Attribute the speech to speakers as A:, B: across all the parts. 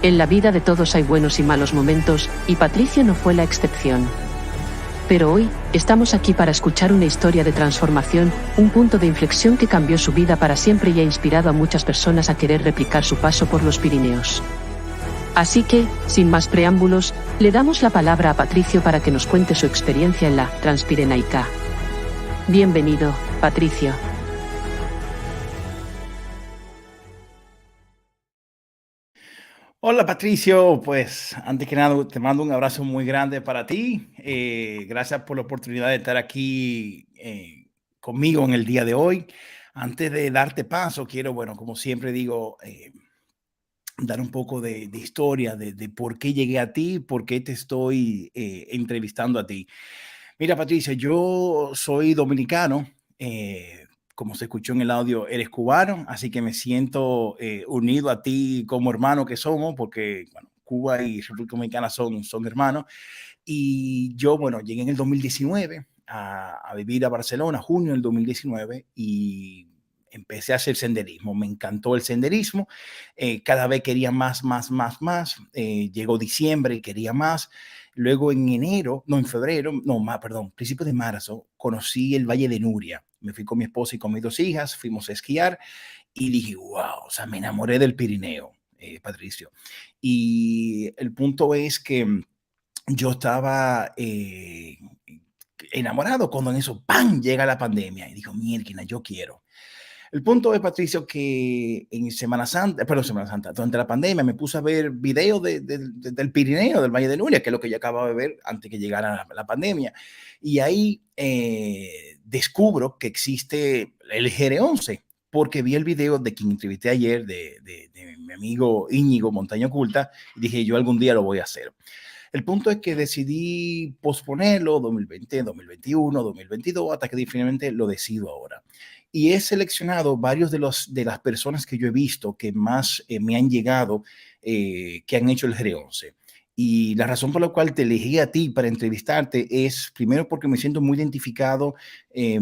A: En la vida de todos hay buenos y malos momentos, y Patricio no fue la excepción. Pero hoy, estamos aquí para escuchar una historia de transformación, un punto de inflexión que cambió su vida para siempre y ha inspirado a muchas personas a querer replicar su paso por los Pirineos. Así que, sin más preámbulos, le damos la palabra a Patricio para que nos cuente su experiencia en la Transpirenaica. Bienvenido, Patricio.
B: Hola Patricio, pues antes que nada te mando un abrazo muy grande para ti. Gracias por la oportunidad de estar aquí conmigo en el día de hoy. Antes de darte paso, quiero, bueno, como siempre digo, dar un poco de historia, de por qué llegué a ti, por qué te estoy entrevistando a ti. Mira, Patricia, yo soy dominicano. Como se escuchó en el audio, eres cubano, así que me siento unido a ti como hermano que somos, porque bueno, Cuba y República Dominicana son hermanos. Y yo, bueno, llegué en el 2019 a vivir a Barcelona, junio del 2019, y empecé a hacer senderismo. Me encantó el senderismo. Cada vez quería más, más, más, más. Llegó diciembre y quería más. Luego en enero, no, en febrero, no, más, perdón, principios de marzo, conocí el Valle de Nuria. Me fui con mi esposa y con mis dos hijas, fuimos a esquiar y dije, wow, o sea, me enamoré del Pirineo, Patricio. Y el punto es que yo estaba enamorado cuando en eso, ¡pam!, llega la pandemia y digo, mierda, yo quiero. El punto es, Patricio, que en Semana Santa, perdón, Semana Santa, durante la pandemia me puse a ver videos del Pirineo, del Valle de Nuria, que es lo que yo acababa de ver antes que llegara la pandemia. Y ahí descubro que existe el GR11, porque vi el video de quien entrevisté ayer, de mi amigo Íñigo Montaña Oculta, y dije, yo algún día lo voy a hacer. El punto es que decidí posponerlo 2020, 2021, 2022, hasta que finalmente lo decido ahora. Y he seleccionado varios de las personas que yo he visto que más me han llegado, que han hecho el G11. Y la razón por la cual te elegí a ti para entrevistarte es, primero, porque me siento muy identificado eh,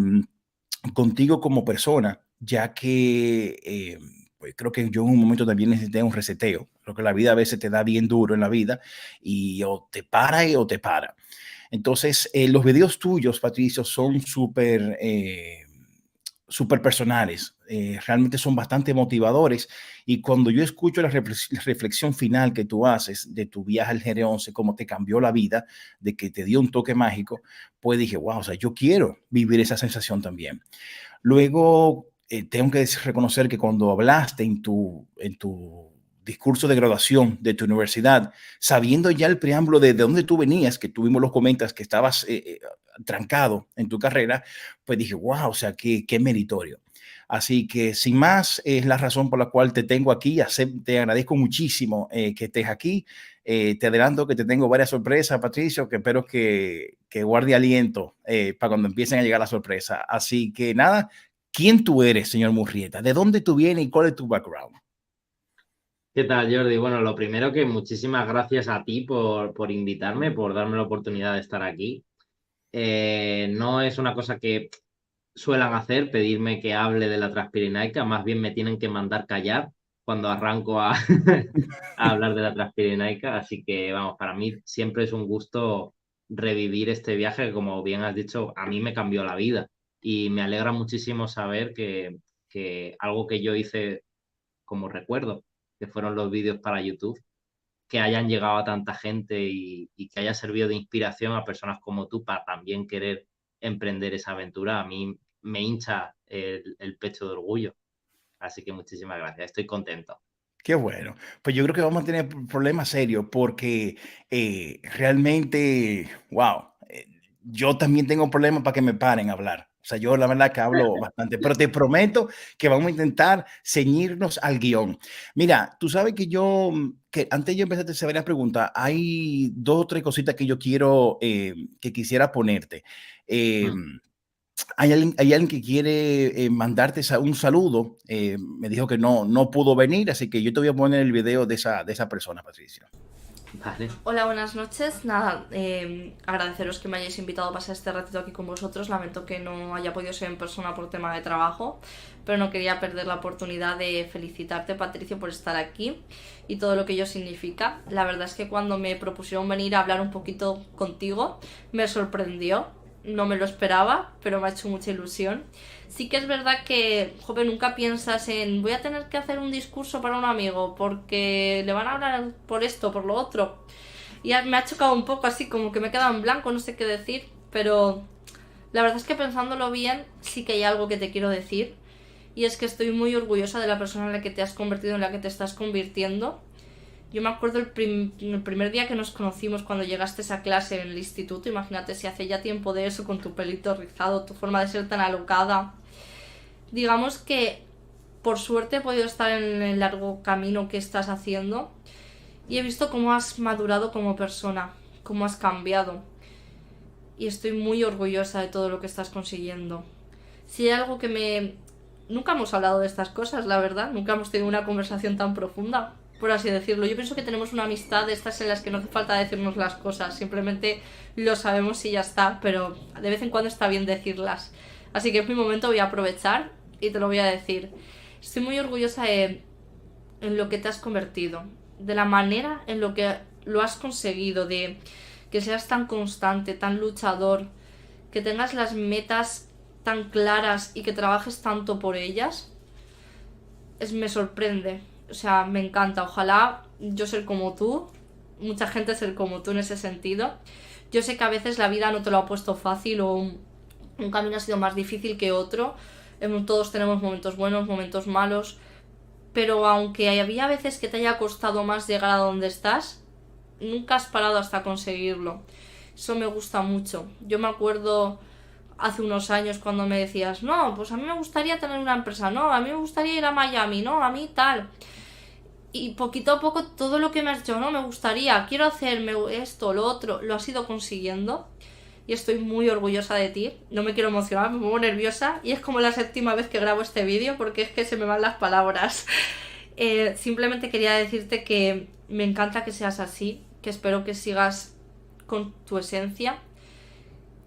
B: contigo como persona, ya que pues creo que yo en un momento también necesité un reseteo. Creo que la vida a veces te da bien duro en la vida y o te para o te para. Entonces, los videos tuyos, Patricio, son súper personales, realmente son bastante motivadores, y cuando yo escucho la reflexión final que tú haces de tu viaje al GR11, cómo te cambió la vida, de que te dio un toque mágico, pues dije, wow, o sea, yo quiero vivir esa sensación también. Luego, tengo que reconocer que cuando hablaste en tu discurso de graduación de tu universidad, sabiendo ya el preámbulo de dónde tú venías, que tuvimos los comentas que estabas trancado en tu carrera, pues dije, wow, o sea, qué meritorio. Así que sin más, es la razón por la cual te tengo aquí. Te agradezco muchísimo que estés aquí. Te adelanto que te tengo varias sorpresas, Patricio, que espero que guarde aliento para cuando empiecen a llegar las sorpresas. Así que nada, ¿quién tú eres, señor Murrieta? ¿De dónde tú vienes y cuál es tu background?
C: ¿Qué tal, Jordi? Bueno, lo primero que muchísimas gracias a ti por invitarme, por darme la oportunidad de estar aquí. No es una cosa que suelan hacer, pedirme que hable de la Transpirenaica, más bien me tienen que mandar callar cuando arranco a hablar de la Transpirenaica, así que vamos, para mí siempre es un gusto revivir este viaje que, como bien has dicho, a mí me cambió la vida y me alegra muchísimo saber que algo que yo hice como recuerdo, que fueron los vídeos para YouTube, que hayan llegado a tanta gente y que haya servido de inspiración a personas como tú para también querer emprender esa aventura. A mí me hincha el pecho de orgullo. Así que muchísimas gracias, estoy contento.
B: Qué bueno. Pues yo creo que vamos a tener problemas serios porque realmente, wow, yo también tengo problemas para que me paren a hablar. O sea, yo la verdad que hablo bastante, pero te prometo que vamos a intentar ceñirnos al guión. Mira, tú sabes que que antes de yo empezar a hacer varias preguntas, hay dos o tres cositas que yo quiero, que quisiera ponerte. Eh,
C: Mm.
B: hay alguien que quiere mandarte un saludo. Me dijo que no pudo venir, así que yo te voy a poner el video de esa persona, Patricia.
C: Vale.
D: Hola, buenas noches. Nada, agradeceros que me hayáis invitado a pasar este ratito aquí con vosotros. Lamento que no haya podido ser en persona por tema de trabajo, pero no quería perder la oportunidad de felicitarte, Patricio, por estar aquí y todo lo que ello significa. La verdad es que cuando me propusieron venir a hablar un poquito contigo, me sorprendió. No me lo esperaba, pero me ha hecho mucha ilusión. Sí que es verdad que, joven, nunca piensas en voy a tener que hacer un discurso para un amigo porque le van a hablar por esto, por lo otro. Y me ha chocado un poco así, como que me he quedado en blanco, no sé qué decir, pero la verdad es que pensándolo bien, sí que hay algo que te quiero decir. Y es que estoy muy orgullosa de la persona en la que te has convertido, en la que te estás convirtiendo. Yo me acuerdo el primer día que nos conocimos cuando llegaste a esa clase en el instituto. Imagínate si hace ya tiempo de eso, con tu pelito rizado, tu forma de ser tan alocada. Digamos que por suerte he podido estar en el largo camino que estás haciendo y he visto cómo has madurado como persona, cómo has cambiado. Y estoy muy orgullosa de todo lo que estás consiguiendo. Si hay algo que me... Nunca hemos hablado de estas cosas, la verdad. Nunca hemos tenido una conversación tan profunda, por así decirlo. Yo pienso que tenemos una amistad de estas en las que no hace falta decirnos las cosas. Simplemente lo sabemos y ya está. Pero de vez en cuando está bien decirlas. Así que es mi momento, voy a aprovechar y te lo voy a decir. Estoy muy orgullosa en lo que te has convertido. De la manera en lo que lo has conseguido. De que seas tan constante, tan luchador. Que tengas las metas tan claras y que trabajes tanto por ellas, me sorprende. O sea, me encanta. Ojalá yo ser como tú, mucha gente ser como tú en ese sentido. Yo sé que a veces la vida no te lo ha puesto fácil o un camino ha sido más difícil que otro. Todos tenemos momentos buenos, momentos malos. Pero aunque había veces que te haya costado más llegar a donde estás, nunca has parado hasta conseguirlo. Eso me gusta mucho. Yo me acuerdo hace unos años cuando me decías, no, pues a mí me gustaría tener una empresa, no, a mí me gustaría ir a Miami, no, a mí tal. Y poquito a poco todo lo que me has dicho, no, me gustaría, quiero hacerme esto, lo otro, lo has ido consiguiendo. Y estoy muy orgullosa de ti. No me quiero emocionar, me pongo nerviosa. Y es como la 7ª vez que grabo este vídeo porque es que se me van las palabras. Simplemente quería decirte que me encanta que seas así, que espero que sigas con tu esencia,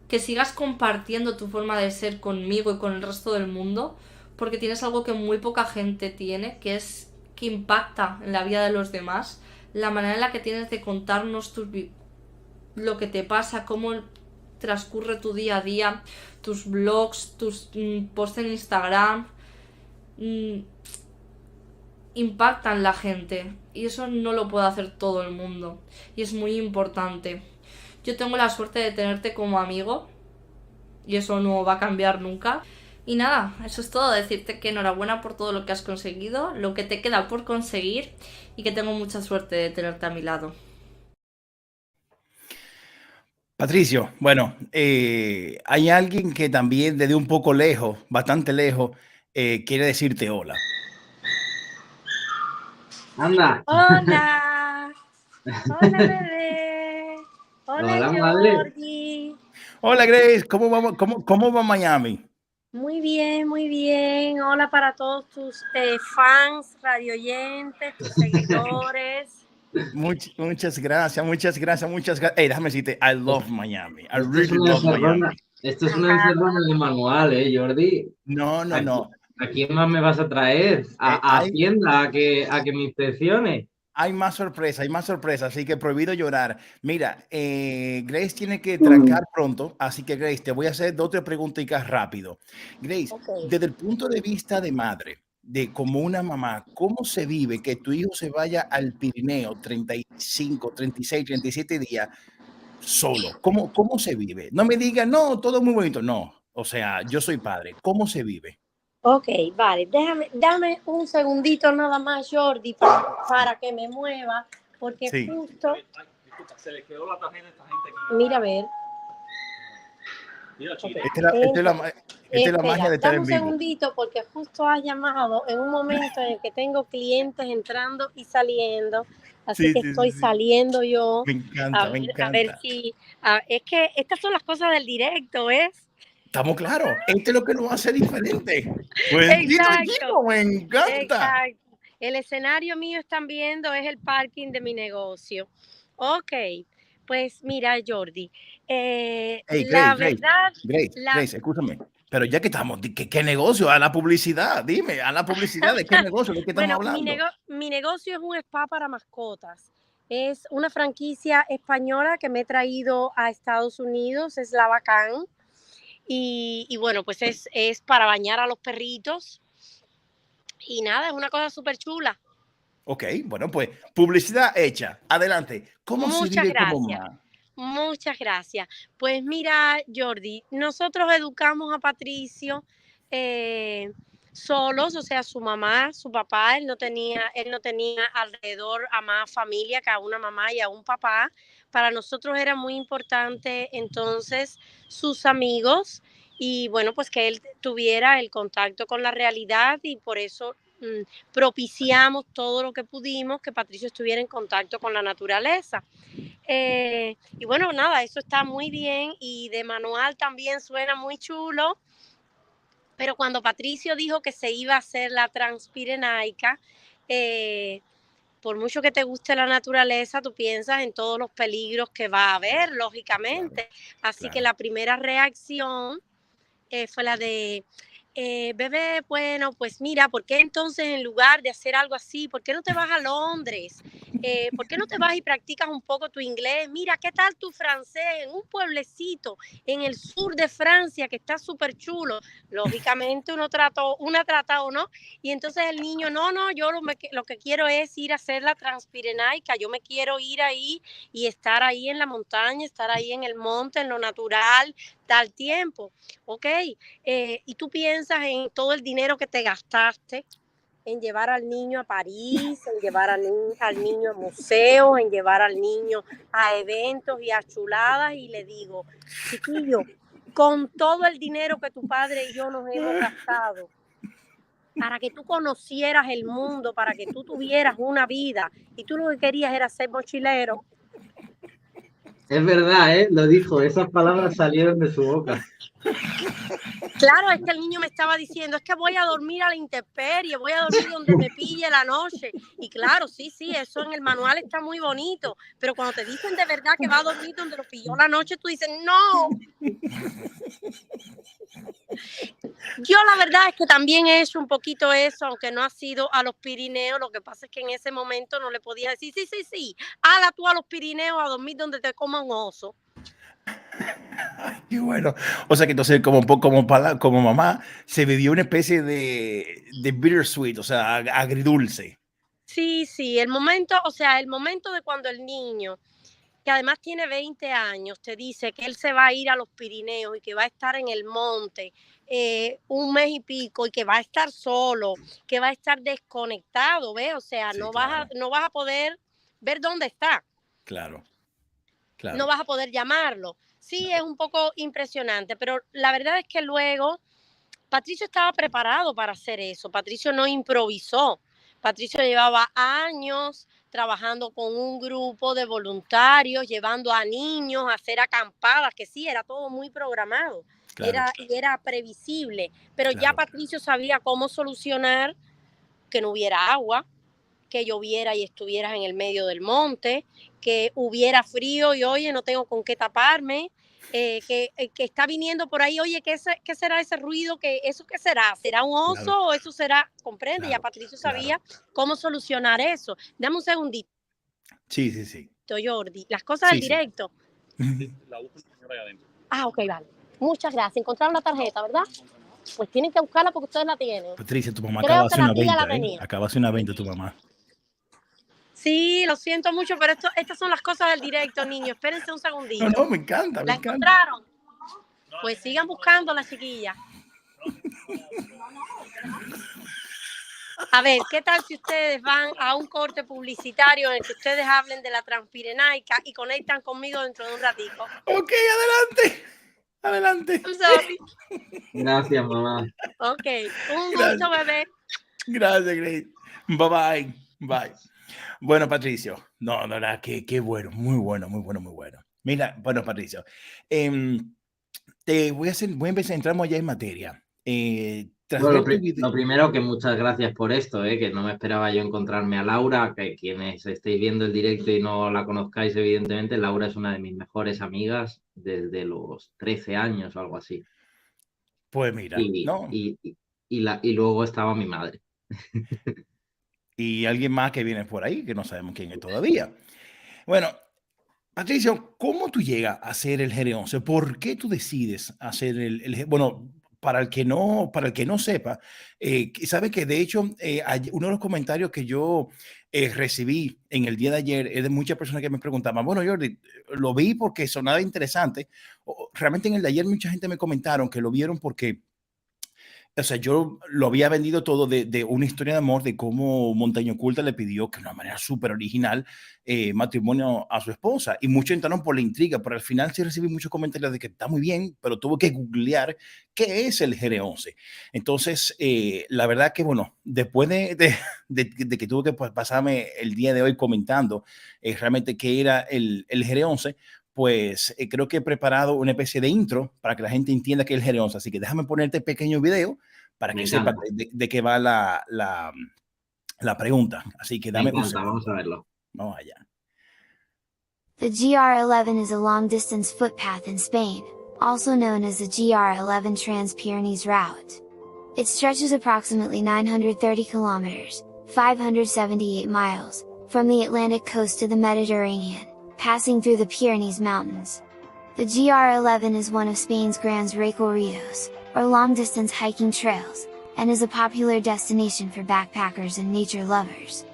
D: que sigas compartiendo tu forma de ser conmigo y con el resto del mundo, porque tienes algo que muy poca gente tiene, que es que impacta en la vida de los demás, la manera en la que tienes de contarnos lo que te pasa, cómo transcurre tu día a día, tus blogs, tus posts en Instagram, impactan la gente y eso no lo puede hacer todo el mundo y es muy importante. Yo tengo la suerte de tenerte como amigo y eso no va a cambiar nunca. Y nada, eso es todo, decirte que enhorabuena por todo lo que has conseguido, lo que te queda por conseguir y que tengo mucha suerte de tenerte a mi lado.
B: Patricio, bueno, hay alguien que también desde un poco lejos, bastante lejos, quiere decirte hola.
C: Anda.
E: Hola, hola bebé, hola
C: Hola, madre.
E: Jordi.
B: Hola Grace, ¿cómo vamos? ¿Cómo va Miami?
E: Muy bien, muy bien. Hola para todos tus fans, radioyentes, tus seguidores.
B: Muchas gracias, muchas gracias, muchas gracias. Hey, déjame decirte, I love Miami. I
C: Esto es
B: really
C: una
B: love
C: encerrona.
B: Miami.
C: Esto es una
E: Ajá.
C: encerrona de manual, Jordi.
B: No, no, no.
C: ¿A quién más me vas a traer? ¿A
B: Hay,
C: Hacienda a que me inspeccione?
B: hay más sorpresa, hay más sorpresa, así que prohibido llorar. Mira, Grace tiene que trancar pronto, así que Grace, te voy a hacer 2 o 3 preguntitas rápido. Grace,
E: Okay.
B: desde el punto de vista de madre, de como una mamá, ¿cómo se vive que tu hijo se vaya al Pirineo 35, 36, 37 días solo? ¿Cómo se vive? No me digas, no, todo muy bonito. No, o sea, yo soy padre. ¿Cómo se vive?
E: Ok, vale, dame un segundito nada más, Jordi, para que me mueva, porque
B: Sí.
E: justo...
F: Disculpa, se le quedó la tarjeta a esta gente aquí.
E: Mira, a ver.
F: Mira, Chile.
B: Esta es la magia de estar
E: dame
B: en
E: un
B: vivo.
E: segundito porque justo has llamado en un momento en el que tengo clientes entrando y saliendo, así
B: Sí,
E: que
B: sí,
E: estoy
B: sí.
E: saliendo yo
B: Me encanta, me
E: a ver
B: encanta.
E: si... es que estas son las cosas del directo, ¿ves?
B: Estamos claros. Esto es lo que nos hace diferente. Pues
E: Exacto,
B: chico, me encanta.
E: exacto. El escenario mío están viendo es el parking de mi negocio. Ok, pues mira, Jordi,
B: Hey,
E: la
B: Grace,
E: verdad,
B: Grace, escúchame. Pero ya que estamos, ¿qué negocio? A la publicidad, dime, a la publicidad, ¿de qué negocio? ¿De qué estamos
E: bueno,
B: hablando?
E: mi negocio es un spa para mascotas. Es una franquicia española que me he traído a Estados Unidos, es La Bacán. Y bueno, pues es para bañar a los perritos. Y nada, es una cosa súper chula.
B: Ok, bueno, pues publicidad hecha. Adelante. ¿Cómo se
E: Muchas
B: vive como
E: gracias.
B: mamá?
E: Muchas gracias. Pues mira, Jordi, nosotros educamos a Patricio eh, solos, o sea, su mamá, su papá, él no tenía alrededor a más familia que a una mamá y a un papá. Para nosotros era muy importante entonces sus amigos y bueno, pues que él tuviera el contacto con la realidad y por eso propiciamos todo lo que pudimos que Patricio estuviera en contacto con la naturaleza. Y bueno, nada, eso está muy bien y de manual también suena muy chulo, pero cuando Patricio dijo que se iba a hacer la Transpirenaica, por mucho que te guste la naturaleza, tú piensas en todos los peligros que va a haber,
B: Claro,
E: lógicamente. Así que
B: claro.
E: la primera reacción fue la de, bebé, bueno, pues mira, ¿por qué entonces en lugar de hacer algo así, por qué no te vas a Londres? ¿Por qué no te vas y practicas un poco tu inglés? Mira, ¿qué tal tu francés en un pueblecito en el sur de Francia que está súper chulo? Lógicamente una trató, ¿no? Y entonces el niño, no, yo lo que quiero es ir a hacer la Transpirenaica, yo me quiero ir ahí y estar ahí en la montaña, estar ahí en el monte, en lo natural, tal tiempo. Ok, y tú piensas en todo el dinero que te gastaste en llevar al niño a París, en llevar al niño a museos, en llevar al niño a eventos y a chuladas, y le digo, chiquillo, con todo el dinero que tu padre y yo nos hemos gastado, para que tú conocieras el mundo, para que tú tuvieras una vida, y tú lo que querías era ser mochilero.
C: Es verdad, ¿eh? Lo dijo, esas palabras salieron de su boca.
E: Claro, es que el niño me estaba diciendo, es que voy a dormir a la intemperie, voy a dormir donde me pille la noche. Y claro, sí, eso en el manual está muy bonito, pero cuando te dicen de verdad que va a dormir donde lo pilló la noche, tú dices, no. Yo la verdad es que también he hecho un poquito eso, aunque no ha sido a los Pirineos, lo que pasa es que en ese momento no le podía decir, sí, hala tú a los Pirineos a dormir donde te coma un oso.
B: Ay, qué bueno. O sea que entonces como mamá se vivió una especie de bittersweet, o sea, agridulce.
E: Sí, el momento de cuando el niño, que además tiene 20 años, te dice que él se va a ir a los Pirineos y que va a estar en el monte un mes y pico y que va a estar solo, que va a estar desconectado, ¿ves? O sea,
B: Sí, claro,
E: no vas a poder ver dónde está,
B: claro,
E: no
B: claro.
E: vas a poder llamarlo. Sí, es un poco impresionante, pero la verdad es que luego Patricio estaba preparado para hacer eso. Patricio no improvisó. Patricio llevaba años trabajando con un grupo de voluntarios, llevando a niños a hacer acampadas, que sí, era todo muy programado
B: Claro,
E: y era previsible, pero ya
B: claro.
E: Patricio sabía cómo solucionar que no hubiera agua, que lloviera y estuvieras en el medio del monte, que hubiera frío y oye, no tengo con qué taparme, que está viniendo por ahí, oye, ¿qué será ese ruido? ¿Eso qué será? ¿Será un oso
B: Claro,
E: o eso será? Comprende, ya
B: claro,
E: Patricio
B: claro.
E: sabía cómo solucionar eso. Dame un segundito,
B: Sí, sí, sí.
E: Jordi, las cosas del
B: Sí, sí.
E: directo.
F: La busco el señor ahí adentro.
E: Ah, ok, vale. Muchas gracias. Encontraron la tarjeta, ¿verdad? Pues tienen que buscarla porque ustedes la tienen.
B: Patricia, tu mamá acaba
E: Creo
B: de
E: que
B: hacer
E: la
B: una
E: tía la
B: venta, ¿eh?
E: tenía.
B: Acaba de hacer una venta tu mamá.
E: Sí, lo siento mucho, pero estas son las cosas del directo, niños. Espérense un
B: No,
E: segundito.
B: no, me encanta, me
E: ¿La
B: encanta.
E: encontraron? Pues sigan buscando la chiquilla. A ver, ¿qué tal si ustedes van a un corte publicitario en el que ustedes hablen de la Transpirenaica y conectan conmigo dentro de un ratico?
B: Ok, adelante. Adelante.
E: I'm sorry.
C: Gracias, mamá.
E: Ok, un gusto,
B: Gracias.
E: bebé.
B: Gracias, Grace. Bye bye. Bye. Bueno, Patricio. No, la verdad, qué bueno. Muy bueno, muy bueno, muy bueno. Mira, bueno, Patricio. Voy a empezar, entramos ya en materia. tras
C: Bueno,
B: ver tu video,
C: lo primero que muchas gracias por esto, que no me esperaba yo encontrarme a Laura, que quienes estéis viendo el directo y no la conozcáis, evidentemente, Laura es una de mis mejores amigas desde los 13 años o algo así.
B: pues mira,
C: Y,
B: ¿no?
C: y luego estaba mi madre.
B: Y alguien más que viene por ahí, que no sabemos quién es todavía. Bueno, Patricio, ¿cómo tú llegas a ser el G11? ¿Por qué tú decides hacer bueno, para el que no sepa, sabe que de hecho uno de los comentarios que yo recibí en el día de ayer es de muchas personas que me preguntaban, bueno, Jordi, lo vi porque sonaba interesante. Realmente en el de ayer mucha gente me comentaron que lo vieron porque o sea, yo lo había vendido todo de una historia de amor, de cómo Montaña Oculta le pidió, que de una manera súper original, matrimonio a su esposa. Y muchos entraron por la intriga, pero al final sí recibí muchos comentarios de que está muy bien, pero tuve que googlear qué es el GR11. Entonces, la verdad que, bueno, después de que tuve que pasarme el día de hoy comentando realmente qué era el GR11, pues creo que he preparado una especie de intro para que la gente entienda qué es el GR11. Así que déjame ponerte pequeño video para
C: Me
B: que sepa
C: encanta,
B: de qué va la pregunta. Así que
C: me
B: dame un
C: encanta,
B: segundo.
C: vamos a verlo.
B: Vamos allá.
G: The GR11 is a long-distance footpath in Spain, also known as the GR11 Trans-Pyrenees route. It stretches approximately 930 kilometers, 578 miles, from the Atlantic coast to the Mediterranean, passing through the Pyrenees Mountains. The GR11 is one of Spain's Grandes Recorridos, or long-distance hiking trails, and is a popular destination for backpackers and nature lovers.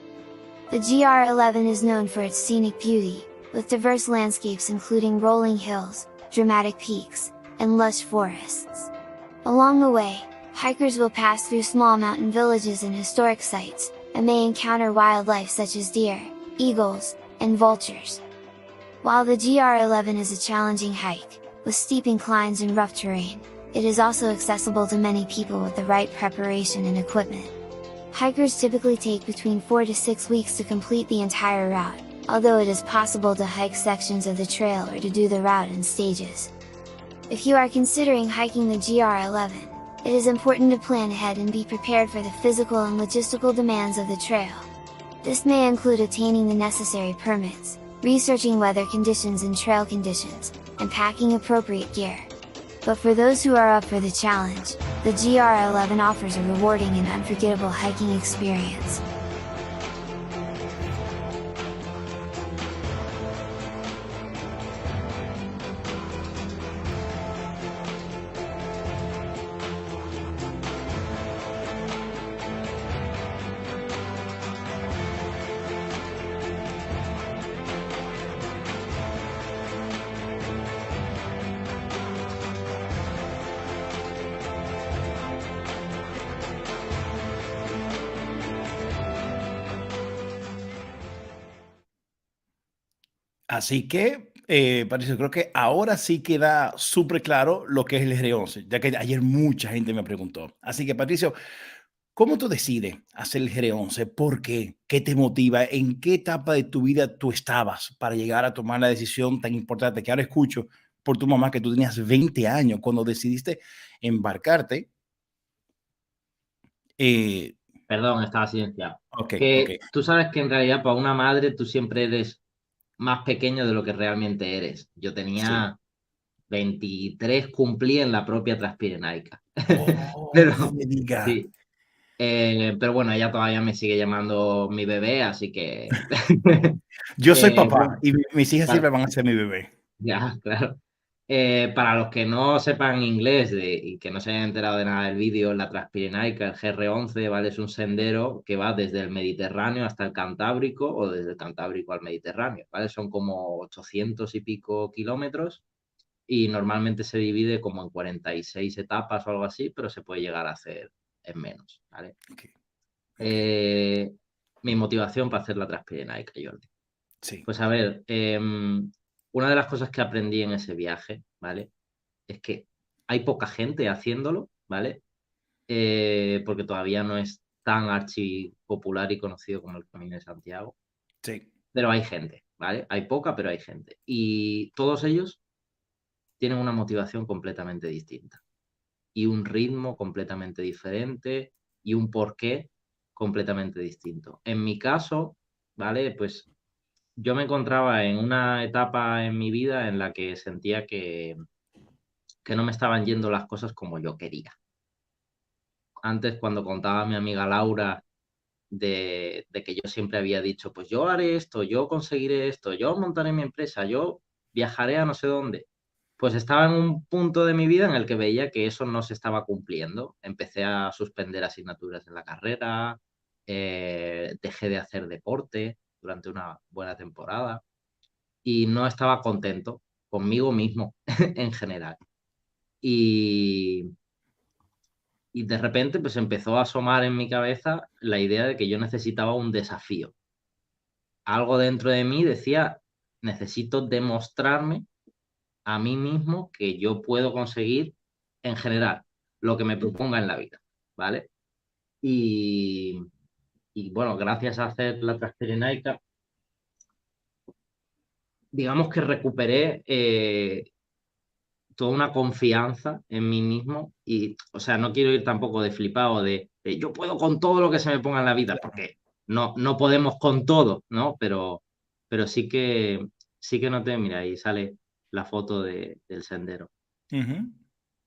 G: The GR11 is known for its scenic beauty, with diverse landscapes including rolling hills, dramatic peaks, and lush forests. Along the way, hikers will pass through small mountain villages and historic sites, and may encounter wildlife such as deer, eagles, and vultures. While the GR11 is a challenging hike, with steep inclines and rough terrain, it is also accessible to many people with the right preparation and equipment. Hikers typically take between 4 to 6 weeks to complete the entire route, although it is possible to hike sections of the trail or to do the route in stages. If you are considering hiking the GR11, it is important to plan ahead and be prepared for the physical and logistical demands of the trail. This may include attaining the necessary permits, researching weather conditions and trail conditions, and packing appropriate gear. But for those who are up for the challenge, the GR11 offers a rewarding and unforgettable hiking experience.
B: Así que, Patricio, creo que ahora sí queda súper claro lo que es el GR11, ya que ayer mucha gente me preguntó. Así que, Patricio, ¿cómo tú decides hacer el GR11? ¿Por qué? ¿Qué te motiva? ¿En qué etapa de tu vida tú estabas para llegar a tomar la decisión tan importante que ahora escucho por tu mamá que tú tenías 20 años cuando decidiste embarcarte? Eh,
C: Perdón, estaba silenciado.
B: ok, ok.
C: Que tú sabes que en realidad para una madre tú siempre eres más pequeño de lo que realmente eres. Yo
B: Sí.
C: tenía 23, cumplí en la propia Transpirenaica.
B: Oh,
C: Pero
B: no me diga.
C: sí. Pero bueno, ella todavía me sigue llamando mi bebé, así que.
B: Yo soy
C: Bueno,
B: papá y mis hijas
C: claro,
B: siempre van a ser mi bebé.
C: ya, claro. Para los que no sepan inglés y que no se hayan enterado de nada del vídeo, la Transpirenaica, el GR11, ¿vale? Es un sendero que va desde el Mediterráneo hasta el Cantábrico o desde el Cantábrico al Mediterráneo, ¿vale? Son como 800 y pico kilómetros y normalmente se divide como en 46 etapas o algo así, pero se puede llegar a hacer en menos, ¿vale?
B: Ok, ok.
C: Eh, Mi motivación para hacer la Transpirenaica, Jordi.
B: Sí,
C: Pues a ver, una de las cosas que aprendí en ese viaje, ¿vale? Es que hay poca gente haciéndolo, ¿vale? Porque todavía no es tan archipopular y conocido como el Camino de Santiago,
B: sí.
C: pero hay gente, ¿vale? Hay poca, pero hay gente. Y todos ellos tienen una motivación completamente distinta. y un ritmo completamente diferente y un porqué completamente distinto. En mi caso, ¿vale? Pues yo me encontraba en una etapa en mi vida en la que sentía que no me estaban yendo las cosas como yo quería. Antes, cuando contaba a mi amiga Laura de que yo siempre había dicho, pues yo haré esto, yo conseguiré esto, yo montaré mi empresa, yo viajaré a no sé dónde, pues estaba en un punto de mi vida en el que veía que eso no se estaba cumpliendo. Empecé a suspender asignaturas en la carrera, dejé de hacer deporte durante una buena temporada y no estaba contento conmigo mismo en general. Y, y de repente pues empezó a asomar en mi cabeza la idea de que yo necesitaba un desafío. Algo dentro de mí decía, necesito demostrarme a mí mismo que yo puedo conseguir en general lo que me proponga en la vida, ¿vale? Y, y bueno, gracias a hacer la Transpirenaica, digamos que recuperé toda una confianza en mí mismo y, o sea, no quiero ir tampoco de flipado de yo puedo con todo lo que se me ponga en la vida, porque no podemos con todo, ¿no? Pero sí que noté, mira, ahí sale la foto del sendero.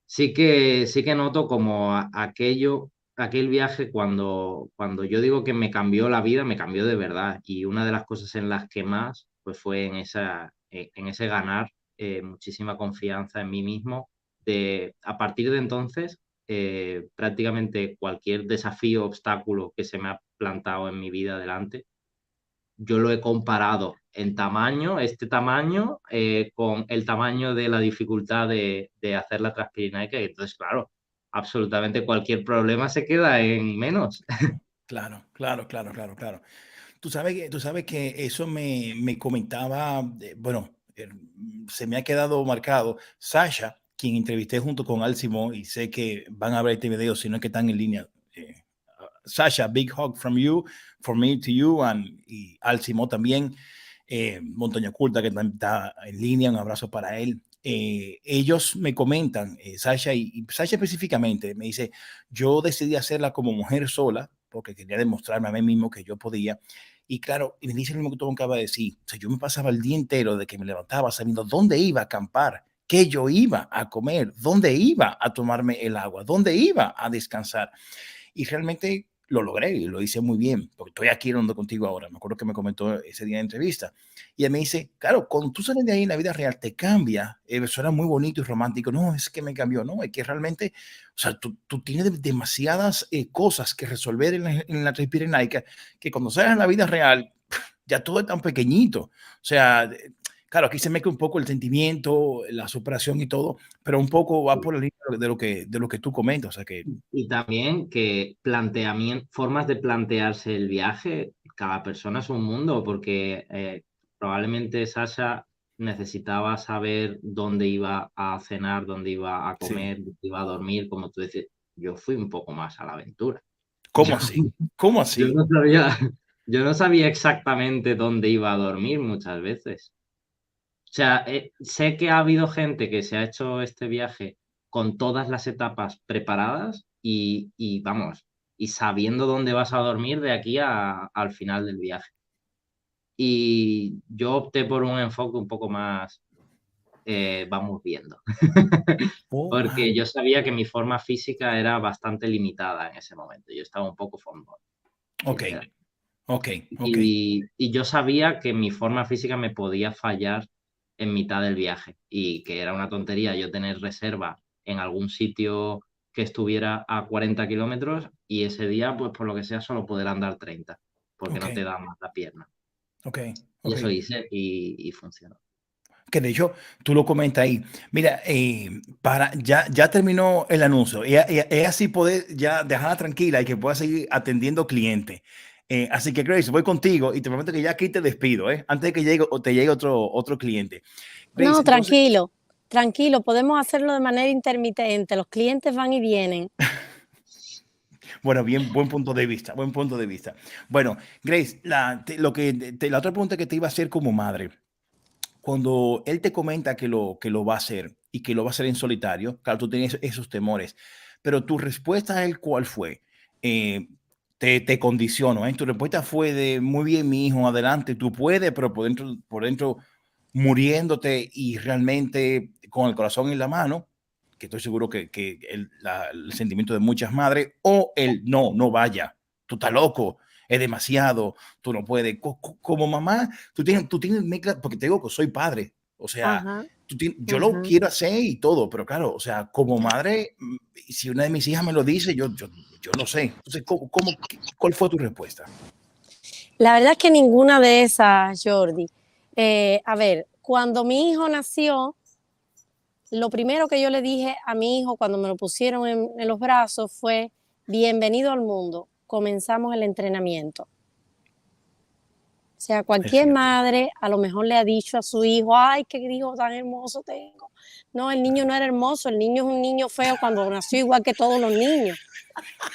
C: Sí que noto como aquel viaje cuando yo digo que me cambió la vida, me cambió de verdad. Y una de las cosas en las que más, pues fue en ese ganar muchísima confianza en mí mismo. A partir de entonces, prácticamente cualquier desafío, obstáculo que se me ha plantado en mi vida delante, yo lo he comparado en tamaño, este tamaño, con el tamaño de la dificultad de hacer la Transpirenaica. Y entonces, claro, absolutamente cualquier problema se queda en menos.
B: Claro, claro, claro, claro, claro. Tú sabes que eso me comentaba, bueno, se me ha quedado marcado Sasha, quien entrevisté junto con Al Simón, y sé que van a ver este video, si no es que están en línea. Sasha, big hug from you, from me to you, y Al Simón también, Montaña Oculta, que también está en línea, un abrazo para él. Ellos me comentan, Sasha y Sasha específicamente, me dice, yo decidí hacerla como mujer sola, porque quería demostrarme a mí mismo que yo podía. Y claro, y me dice lo mismo que tú me acabas de decir. O sea, yo me pasaba el día entero de que me levantaba sabiendo dónde iba a acampar, qué yo iba a comer, dónde iba a tomarme el agua, dónde iba a descansar. Y realmente lo logré y lo hice muy bien, porque estoy aquí hablando contigo ahora. Me acuerdo que me comentó ese día de entrevista. Y él me dice, claro, cuando tú sales de ahí en la vida real, te cambia. Suena muy bonito y romántico. No, es que me cambió. No, es que realmente, o sea, tú tienes demasiadas cosas que resolver en la Transpirenaica, que cuando sales en la vida real, ya todo es tan pequeñito. O sea, claro, aquí se mezcla un poco el sentimiento, la superación y todo, pero un poco va por la línea de lo que tú comentas. O sea que
C: Y también que formas de plantearse el viaje, cada persona es un mundo, porque probablemente Sasha necesitaba saber dónde iba a cenar, dónde iba a comer,
B: sí.
C: dónde iba a dormir, como tú dices. Yo fui un poco más a la aventura.
B: ¿Cómo así? ¿Cómo
C: Yo
B: así?
C: no sabía, yo no sabía exactamente dónde iba a dormir muchas veces. O sea, sé que ha habido gente que se ha hecho este viaje con todas las etapas preparadas y vamos, y sabiendo dónde vas a dormir de aquí al final del viaje. Y yo opté por un enfoque un poco más, vamos viendo,
B: Oh,
C: porque
B: wow.
C: yo sabía que mi forma física era bastante limitada en ese momento. Yo estaba un poco fondo,
B: Ok,
C: sinceramente.
B: ok, ok.
C: Y yo sabía que mi forma física me podía fallar en mitad del viaje y que era una tontería yo tener reserva en algún sitio que estuviera a 40 kilómetros y ese día, pues por lo que sea, solo poder andar 30 porque
B: Ok,
C: no te da más la pierna.
B: ok,
C: Y
B: ok.
C: eso hice y funcionó.
B: Que de hecho, tú lo comentas ahí. Mira, ya terminó el anuncio. Es así poder ya dejarla tranquila y que pueda seguir atendiendo clientes. Así que, Grace, voy contigo y te prometo que ya aquí te despido, antes de que llegue o te llegue otro cliente. Grace,
E: No,
B: entonces,
E: tranquilo, tranquilo, podemos hacerlo de manera intermitente, los clientes van y vienen.
B: bueno, bien, buen punto de vista, buen punto de vista. Bueno, Grace, la otra pregunta que te iba a hacer como madre. Cuando él te comenta que lo va a hacer y que lo va a hacer en solitario. Claro, tú tienes esos temores, pero tu respuesta a él, ¿cuál fue? Te condiciono, ¿eh? Tu respuesta fue de, muy bien, mi hijo, adelante, tú puedes, pero por dentro muriéndote y realmente con el corazón en la mano, que estoy seguro que el sentimiento de muchas madres, o el no vaya, tú estás loco, es demasiado, tú no puedes. Como mamá, tú tienes mezcla, porque te digo que soy padre, o sea,
E: Ajá,
B: yo lo quiero hacer y todo, pero claro, o sea, como madre, si una de mis hijas me lo dice, yo no sé. Entonces, ¿cuál fue tu respuesta?
E: La verdad es que ninguna de esas, Jordi. A ver, cuando mi hijo nació, lo primero que yo le dije a mi hijo cuando me lo pusieron en los brazos fue, bienvenido al mundo, comenzamos el entrenamiento. O sea, cualquier madre a lo mejor le ha dicho a su hijo, ay, qué hijo tan hermoso tengo. No, el niño no era hermoso, el niño es un niño feo cuando nació igual que todos los niños.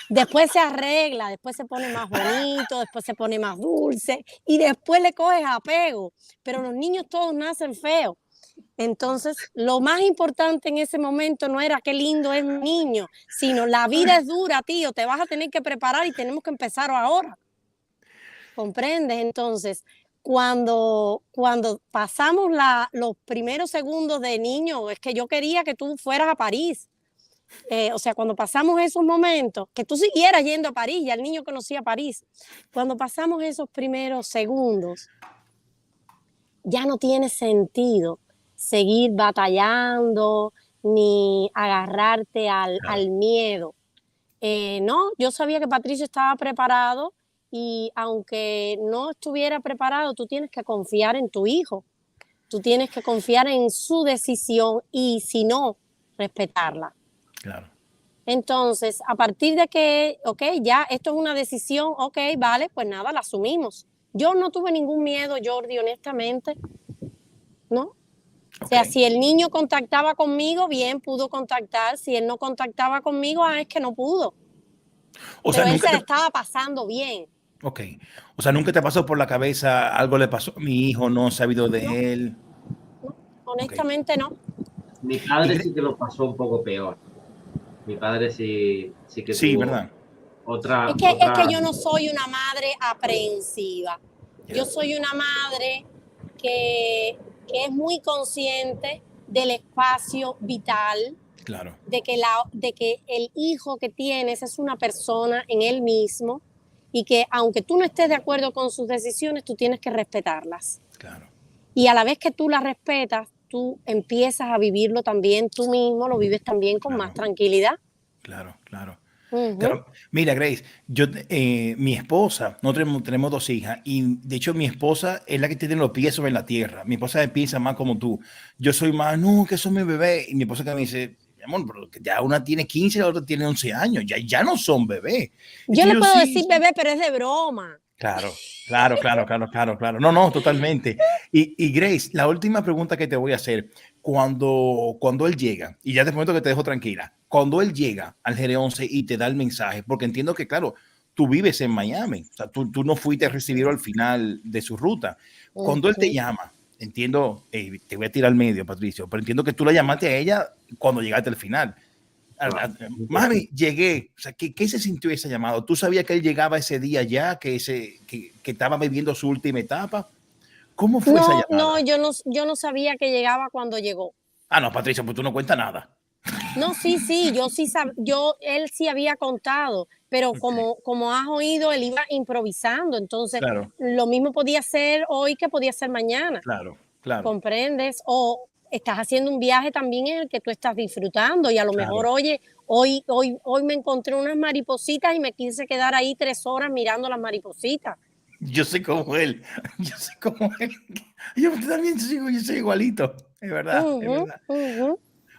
E: Después se arregla, después se pone más bonito, después se pone más dulce y después le coges apego. Pero los niños todos nacen feos. Entonces, lo más importante en ese momento no era qué lindo es un niño, sino la vida es dura, tío, te vas a tener que preparar y tenemos que empezar ahora. ¿Comprendes? Entonces, cuando pasamos los primeros segundos de niño, es que yo quería que tú fueras a París. O sea, cuando pasamos esos momentos, que tú siguieras yendo a París, ya el niño conocía París. Cuando pasamos esos primeros segundos, ya no tiene sentido seguir batallando ni agarrarte al miedo. No, yo sabía que Patricio estaba preparado y aunque no estuviera preparado, tú tienes que confiar en tu hijo, tú tienes que confiar en su decisión y si no, respetarla.
B: Claro.
E: Entonces, a partir de que, ok, ya esto es una decisión, ok, vale, pues nada, la asumimos. Yo no tuve ningún miedo, Jordi, honestamente, ¿no? O sea, si el niño contactaba conmigo, bien, pudo contactar. Si él no contactaba conmigo, es que no pudo.
B: O sea,
E: pero él se le estaba pasando bien.
B: Ok. O sea, nunca te pasó por la cabeza, algo le pasó a mi hijo, no he sabido de él.
E: No, honestamente no.
C: Mi padre sí que lo pasó un poco peor. Mi padre sí que
B: Sí,
C: tuvo
B: ¿verdad?
E: Es que yo no soy una madre aprensiva. Yo soy una madre que es muy consciente del espacio vital,
B: Claro.
E: de que el hijo que tienes es una persona en él mismo y que aunque tú no estés de acuerdo con sus decisiones, tú tienes que respetarlas.
B: Claro.
E: Y a la vez que tú las respetas, tú empiezas a vivirlo también, tú mismo lo vives también con más tranquilidad.
B: Claro, claro.
E: Uh-huh.
B: Claro. Mira, Grace, mi esposa, nosotros tenemos 2 hijas y de hecho mi esposa es la que tiene los pies sobre la tierra. Mi esposa piensa más como tú. Yo soy más, no, que son mi bebé. Y mi esposa que me dice, mi amor, pero ya una tiene 15 y la otra tiene 11 años. Ya no son bebés.
E: Yo le puedo decir bebé, pero es de broma.
B: Claro. No, totalmente. Y Grace, la última pregunta que te voy a hacer, cuando él llega, y ya te prometo que te dejo tranquila, cuando él llega al GR11 y te da el mensaje, porque entiendo que, claro, tú vives en Miami, o sea, tú no fuiste a recibirlo al final de su ruta. Cuando él te llama, entiendo, te voy a tirar al medio, Patricio, pero entiendo que tú la llamaste a ella cuando llegaste al final. Mami, llegué. O sea, ¿qué se sintió ese llamado? ¿Tú sabías que él llegaba ese día ya, que estaba viviendo su última etapa? ¿Cómo fue esa llamada?
E: No, yo no sabía que llegaba cuando llegó.
B: No, Patricia, pues tú no cuentas nada.
E: No, sí, él sí había contado, pero como has oído, él iba improvisando, entonces lo mismo podía ser hoy que podía ser mañana.
B: Claro.
E: ¿Comprendes? O estás haciendo un viaje también en el que tú estás disfrutando y a lo mejor, oye, hoy me encontré unas maripositas y me quise quedar ahí 3 horas mirando las maripositas.
B: Yo soy como él. Yo también yo soy igualito. Es verdad.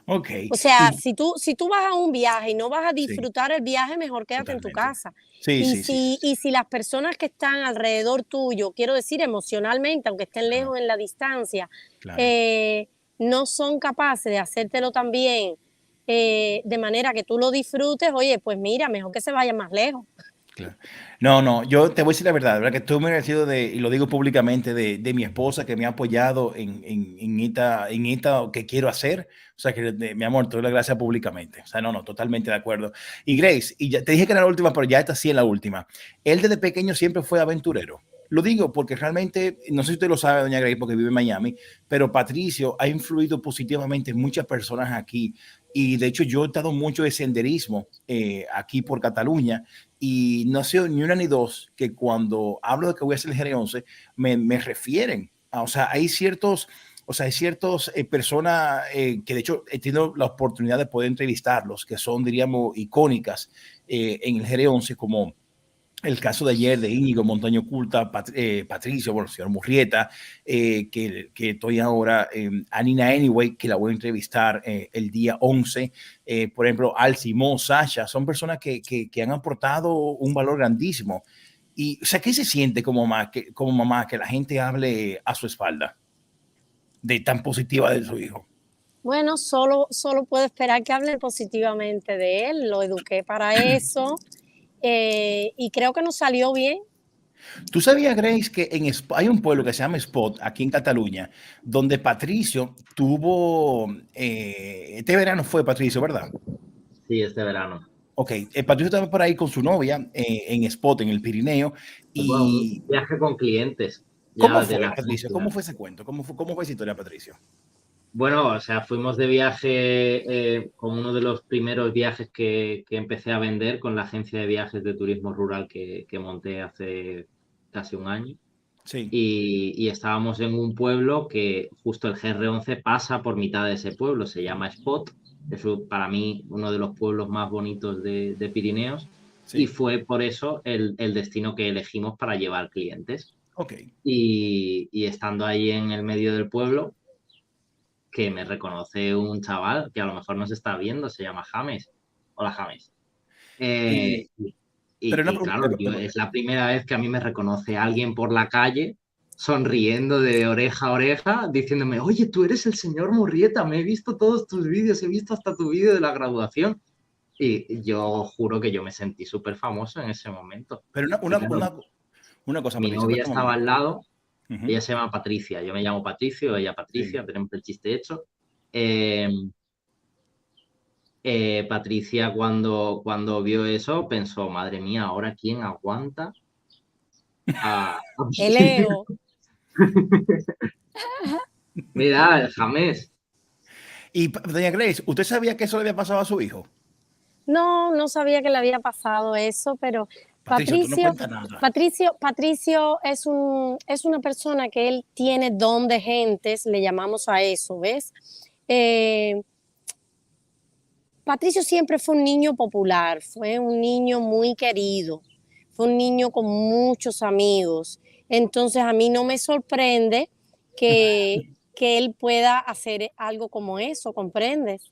B: Ok.
E: O sea, si tú vas a un viaje y no vas a disfrutar el viaje, mejor quédate en tu casa. Y si las personas que están alrededor tuyo, quiero decir emocionalmente, aunque estén lejos en la distancia, no son capaces de hacértelo también de manera que tú lo disfrutes, oye, pues mira, mejor que se vaya más lejos.
B: Claro. No, yo te voy a decir la verdad que estoy muy agradecido y lo digo públicamente, de mi esposa que me ha apoyado en esta que quiero hacer. O sea, que mi amor, te doy la gracia públicamente. O sea, no, totalmente de acuerdo. Y Grace, y ya te dije que era la última, pero ya esta sí es la última. Él desde pequeño siempre fue aventurero. Lo digo porque realmente, no sé si usted lo sabe, doña Grace, porque vive en Miami, pero Patricio ha influido positivamente en muchas personas aquí. Y de hecho, yo he dado mucho de senderismo aquí por Cataluña. Y no sé ni una ni dos que cuando hablo de que voy a hacer el GR11 me refieren o sea, hay ciertos, personas que de hecho he tenido la oportunidad de poder entrevistarlos, que son, diríamos, icónicas en el GR11, como el caso de ayer de Íñigo Montaño Oculta, Patricio, bueno, señor Murrieta, que estoy ahora, a Nina Anyway, que la voy a entrevistar el día 11, por ejemplo, Al Simón, Sasha, son personas que han aportado un valor grandísimo. Y, o sea, ¿qué se siente como mamá que la gente hable a su espalda de tan positiva de su hijo?
E: Bueno, solo puedo esperar que hablen positivamente de él, lo eduqué para eso y creo que nos salió bien.
B: ¿Tú sabías, Grace, que hay un pueblo que se llama Espot, aquí en Cataluña, donde Patricio tuvo, este verano fue Patricio, ¿verdad?
C: Sí, este verano.
B: Ok, Patricio estaba por ahí con su novia en Espot, en el Pirineo.
C: Bueno,
B: Y
C: un viaje con clientes.
B: ¿cómo
C: Ya de
B: fue,
C: la
B: Patricio?
C: ciudad.
B: ¿Cómo fue ese cuento? ¿Cómo fue esa historia, Patricio?
C: Bueno, o sea, fuimos de viaje con uno de los primeros viajes que empecé a vender con la agencia de viajes de turismo rural que monté hace casi un año.
B: Sí.
C: Y estábamos en un pueblo que justo el GR11 pasa por mitad de ese pueblo, se llama Espot, es para mí uno de los pueblos más bonitos de Pirineos, y
B: Sí.
C: fue por eso el destino que elegimos para llevar clientes.
B: Ok.
C: Y estando ahí en el medio del pueblo, que me reconoce un chaval que a lo mejor nos está viendo, se llama James. Hola, James.
B: Y, pero una
C: Claro,
B: pregunta,
C: es la primera vez que a mí me reconoce alguien por la calle, sonriendo de oreja a oreja, diciéndome, oye, tú eres el señor Murrieta, me he visto todos tus vídeos, he visto hasta tu vídeo de la graduación. Y yo juro que yo me sentí súper famoso en ese momento.
B: pero
C: Y claro,
B: una cosa,
C: mi
B: Patricio,
C: novia
B: espera un
C: estaba
B: momento.
C: al lado,
B: Ujú.
C: ella se llama Patricia, yo me llamo Patricio, ella
B: Sí.
C: Patricia, tenemos el chiste hecho. Eh, Patricia cuando vio eso pensó, madre mía, ¿ahora quién aguanta a
E: El Leo.
C: Mira, James?
B: Y, doña Grace, ¿usted sabía que eso le había pasado a su hijo?
E: No sabía que le había pasado eso, pero
B: Patricio, tú no cuentas nada.
E: Patricio es una persona que él tiene don de gentes, le llamamos a eso, ¿ves? Patricio siempre fue un niño popular, fue un niño muy querido, fue un niño con muchos amigos. Entonces a mí no me sorprende que él pueda hacer algo como eso, ¿comprendes?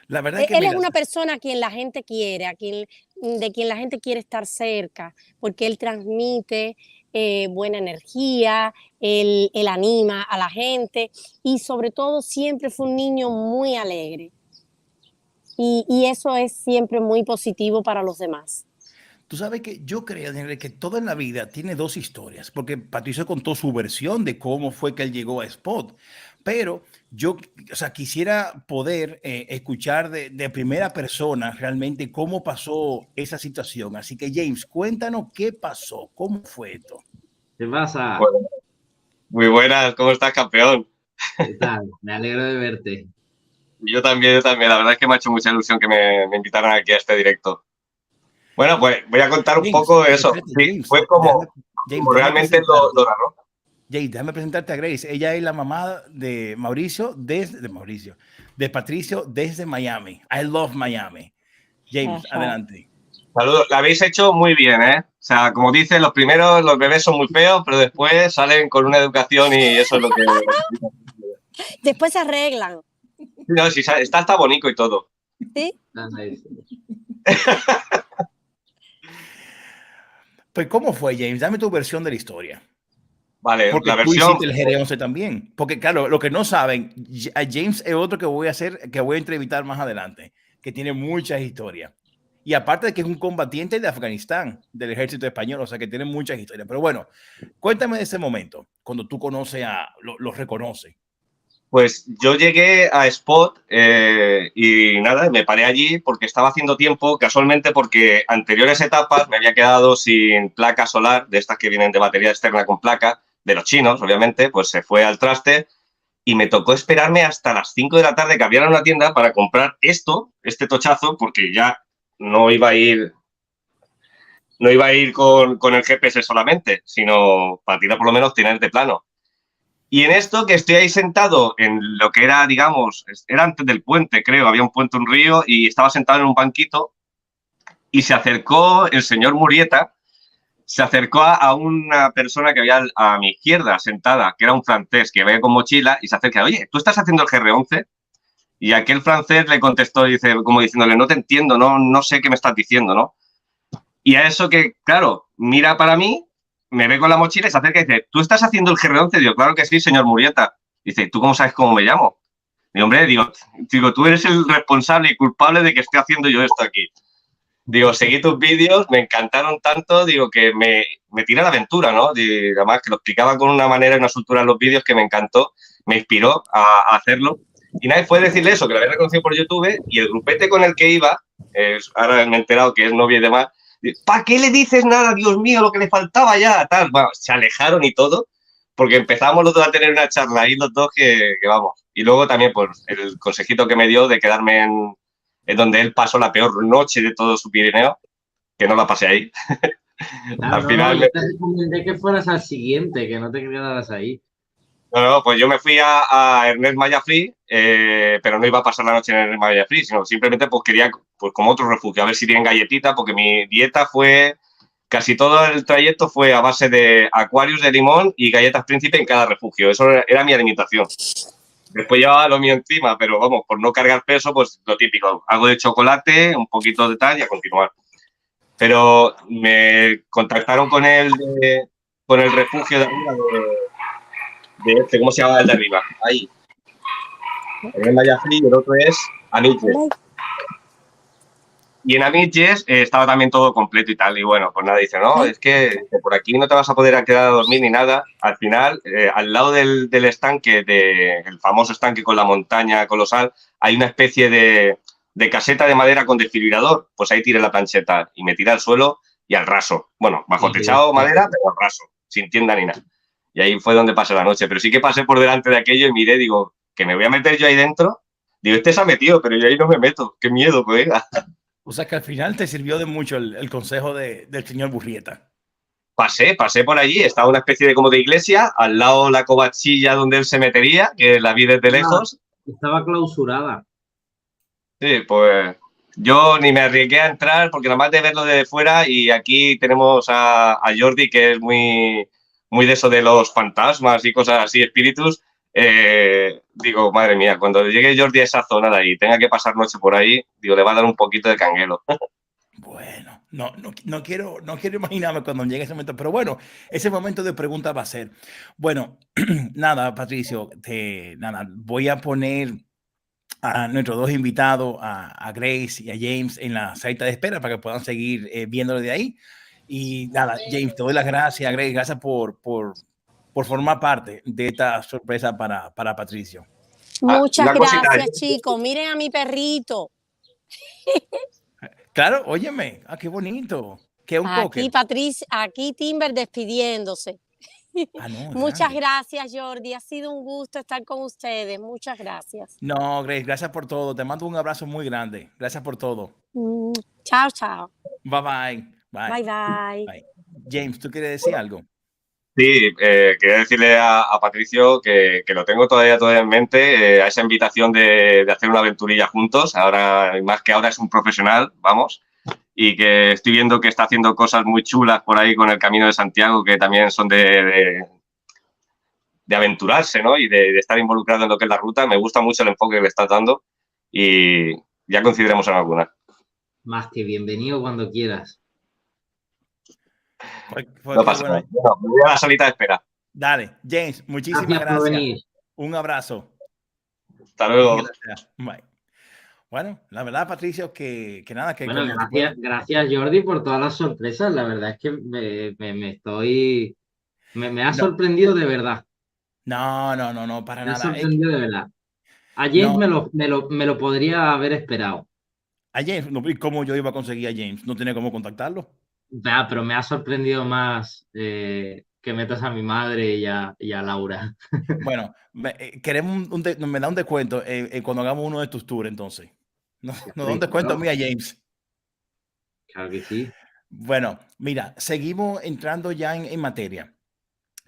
B: La verdad es que,
E: Él es
B: mira,
E: una persona a quien la gente quiere, de quien la gente quiere estar cerca, porque él transmite buena energía, él anima a la gente y sobre todo siempre fue un niño muy alegre. Y eso es siempre muy positivo para los demás.
B: tú sabes que yo creo, doña Grace, que todo en la vida tiene dos historias, porque Patricio contó su versión de cómo fue que él llegó a Spot, pero yo, o sea, quisiera poder escuchar de primera persona realmente cómo pasó esa situación. Así que, James, cuéntanos qué pasó, cómo fue esto.
C: ¿Qué pasa?
H: Bueno, muy buenas, ¿cómo estás, campeón?
C: ¿Qué tal? Me alegro de verte.
H: Yo también, la verdad es que me ha hecho mucha ilusión que me invitaran aquí a este directo. Bueno, pues voy a contar un
B: James,
H: poco de eso.
B: espérate,
H: Sí,
B: James,
H: fue
B: James,
H: como
B: déjame
H: realmente
B: presentarte.
H: lo narró.
B: James, déjame presentarte a Grace. Ella es la mamá de de Patricio desde Miami. I love Miami. James,
E: Ajá.
B: adelante.
H: Saludos, lo habéis hecho muy bien, ¿eh? O sea, como dicen, los primeros, los bebés son muy feos, pero después salen con una educación y eso es lo que...
E: Después se arreglan,
H: No, sí, está hasta bonito y todo.
E: ¿sí?
B: Pues, ¿cómo fue, James? Dame tu versión de la historia.
H: Vale,
B: Porque
H: la
B: tú
H: versión...
B: hiciste el GR11 también. Porque, claro, lo que no saben, a James es otro que voy a entrevistar más adelante, que tiene muchas historias. Y aparte de que es un combatiente de Afganistán, del ejército español, o sea que tiene muchas historias. Pero bueno, cuéntame de ese momento, cuando tú conoces los reconoces.
H: Pues yo llegué a Spot y nada, me paré allí porque estaba haciendo tiempo, casualmente porque anteriores etapas me había quedado sin placa solar, de estas que vienen de batería externa con placa, de los chinos, obviamente, pues se fue al traste y me tocó esperarme hasta las 5 de la tarde que abrieran una tienda para comprar este tochazo, porque ya no iba a ir con el GPS solamente, sino para tirar por lo menos tener de plano. Y en esto que estoy ahí sentado en lo que era, digamos, era antes del puente, creo, había un puente, un río, y estaba sentado en un banquito y se acercó el señor Murieta, se acercó a una persona que había a mi izquierda sentada, que era un francés que veía con mochila, y se acerca, oye, ¿tú estás haciendo el GR11? Y aquel francés le contestó, dice, como diciéndole, no te entiendo, no sé qué me estás diciendo, ¿no? Y a eso que, claro, mira para mí, me ve con la mochila y se acerca y dice, ¿tú estás haciendo el GR11? Digo, claro que sí, señor Murieta. Dice, ¿tú cómo sabes cómo me llamo? Digo, hombre, digo, tú eres el responsable y culpable de que esté haciendo yo esto aquí. Digo, seguí tus vídeos, me encantaron tanto, digo, que me tiré a la aventura, ¿no? Y además que lo explicaba con una manera y una soltura en los vídeos que me encantó, me inspiró a hacerlo. Y nada, fue decirle eso, que lo había reconocido por YouTube, y el grupete con el que iba, ahora me he enterado que es novio y demás, ¿para qué le dices nada? Dios mío, lo que le faltaba ya, tal. Bueno, se alejaron y todo, porque empezamos los dos a tener una charla ahí los dos que vamos. Y luego también, pues, el consejito que me dio de quedarme en donde él pasó la peor noche de todo su Pirineo, que no la pasé ahí.
C: Claro,
H: Al final...
C: yo te recomendé que fueras al siguiente, que no te quedaras ahí.
H: No, pues yo me fui a Ernest Maya Free, pero no iba a pasar la noche en Ernest Maya Free, sino simplemente pues quería, pues como otro refugio, a ver si tienen galletita, porque mi dieta fue, casi todo el trayecto fue a base de Aquarius de limón y galletas Príncipe en cada refugio. Eso era mi alimentación. Después llevaba lo mío encima, pero vamos, por no cargar peso, pues lo típico, algo de chocolate, un poquito de tal y a continuar. Pero me contactaron con el refugio de arriba de ¿cómo se llama el de arriba? Ahí. El Maya Free y el otro es Amiches. Y en Amiches estaba también todo completo y tal. Y bueno, pues nada, dice, no, es que por aquí no te vas a poder quedar a dormir ni nada. Al final, al lado del estanque, el famoso estanque con la montaña colosal, hay una especie de caseta de madera con desfibrilador. Pues ahí tiré la plancheta y me tiré al suelo y al raso. Bueno, bajo techado madera, pero al raso, sin tienda ni nada. Y ahí fue donde pasé la noche. Pero sí que pasé por delante de aquello y miré, digo, que me voy a meter yo ahí dentro. Digo, este se ha metido, pero yo ahí no me meto. Qué miedo, colega.
B: O sea que al final te sirvió de mucho el consejo del señor Murieta.
H: Pasé por allí. Estaba una especie de como de iglesia. Al lado la covachilla donde él se metería, que la vi desde lejos.
C: Estaba clausurada.
H: Sí, pues yo ni me arriesgué a entrar porque nada más de verlo desde fuera, y aquí tenemos a Jordi, que es muy de eso de los fantasmas y cosas así, espíritus. Digo, madre mía, cuando llegue Jordi a esa zona de ahí y tenga que pasar noche por ahí, digo, le va a dar un poquito de canguelo.
B: Bueno, no quiero imaginarme cuando llegue ese momento, pero bueno, ese momento de pregunta va a ser. Bueno, nada, Patricio, voy a poner a nuestros dos invitados, a Grace y a James, en la salita de espera para que puedan seguir viéndolo de ahí. Y nada, James, te doy las gracias, Grace, gracias por formar parte de esta sorpresa para Patricio.
E: Muchas gracias, chicos. Miren a mi perrito.
B: Claro, óyeme, qué bonito. ¿Qué un
E: aquí Patricia, aquí Timber despidiéndose. Muchas gracias, Jordi. Ha sido un gusto estar con ustedes. Muchas gracias.
B: No, Grace, gracias por todo. Te mando un abrazo muy grande. Gracias por todo.
E: Chao, chao.
B: Bye, bye.
E: Bye, bye.
B: Bye. James, ¿tú quieres decir algo?
H: Sí, quería decirle a Patricio que lo tengo todavía en mente, a esa invitación de hacer una aventurilla juntos. Ahora, más que ahora, es un profesional, vamos, y que estoy viendo que está haciendo cosas muy chulas por ahí con el Camino de Santiago, que también son de aventurarse, ¿no? Y de estar involucrado en lo que es la ruta. Me gusta mucho el enfoque que le estás dando y ya coincidiremos en alguna.
C: Más que bienvenido cuando quieras.
H: No pasa nada. Bueno, me voy a la salita de espera.
B: Dale, James, muchísimas gracias. Un abrazo.
H: Hasta luego.
B: Bye. Bueno, la verdad, Patricio, que nada, que
C: Bueno,
B: como te puedes...
C: gracias Jordi por todas las sorpresas. La verdad es que me ha
B: No,
C: sorprendido de verdad.
B: no, para
C: Me ha
B: nada.
C: sorprendido de verdad. A James
B: No,
C: me lo podría haber esperado.
B: a James, no, ¿y cómo yo iba a conseguir a James? No tenía cómo contactarlo.
C: Ya, pero me ha sorprendido más que metas a mi madre y a Laura.
B: Bueno, queremos me da un descuento cuando hagamos uno de tus tours, entonces. No, nos da un
C: Hombre,
B: descuento a
C: claro,
B: mí a James.
C: claro que sí.
B: Bueno, mira, seguimos entrando ya en materia.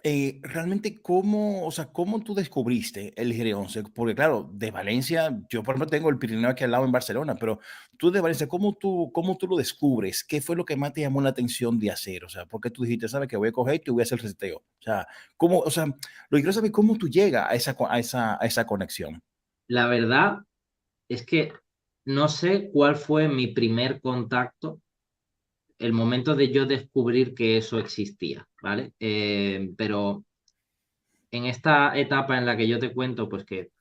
B: Realmente, ¿cómo, o sea, cómo tú descubriste el GR11? Porque claro, de Valencia, yo por ejemplo tengo el Pirineo aquí al lado en Barcelona, pero tú de Valencia, cómo tú lo descubres? ¿Qué fue lo que más te llamó la atención de hacer? O sea, porque tú dijiste, sabes que voy a coger y voy a hacer el reseteo. O sea, o sea, lo que quiero saber es cómo tú llegas a a esa conexión.
C: La verdad es que no sé cuál fue mi primer contacto, el momento de yo descubrir que eso existía, ¿vale? Pero en esta etapa en la que yo te cuento, pues que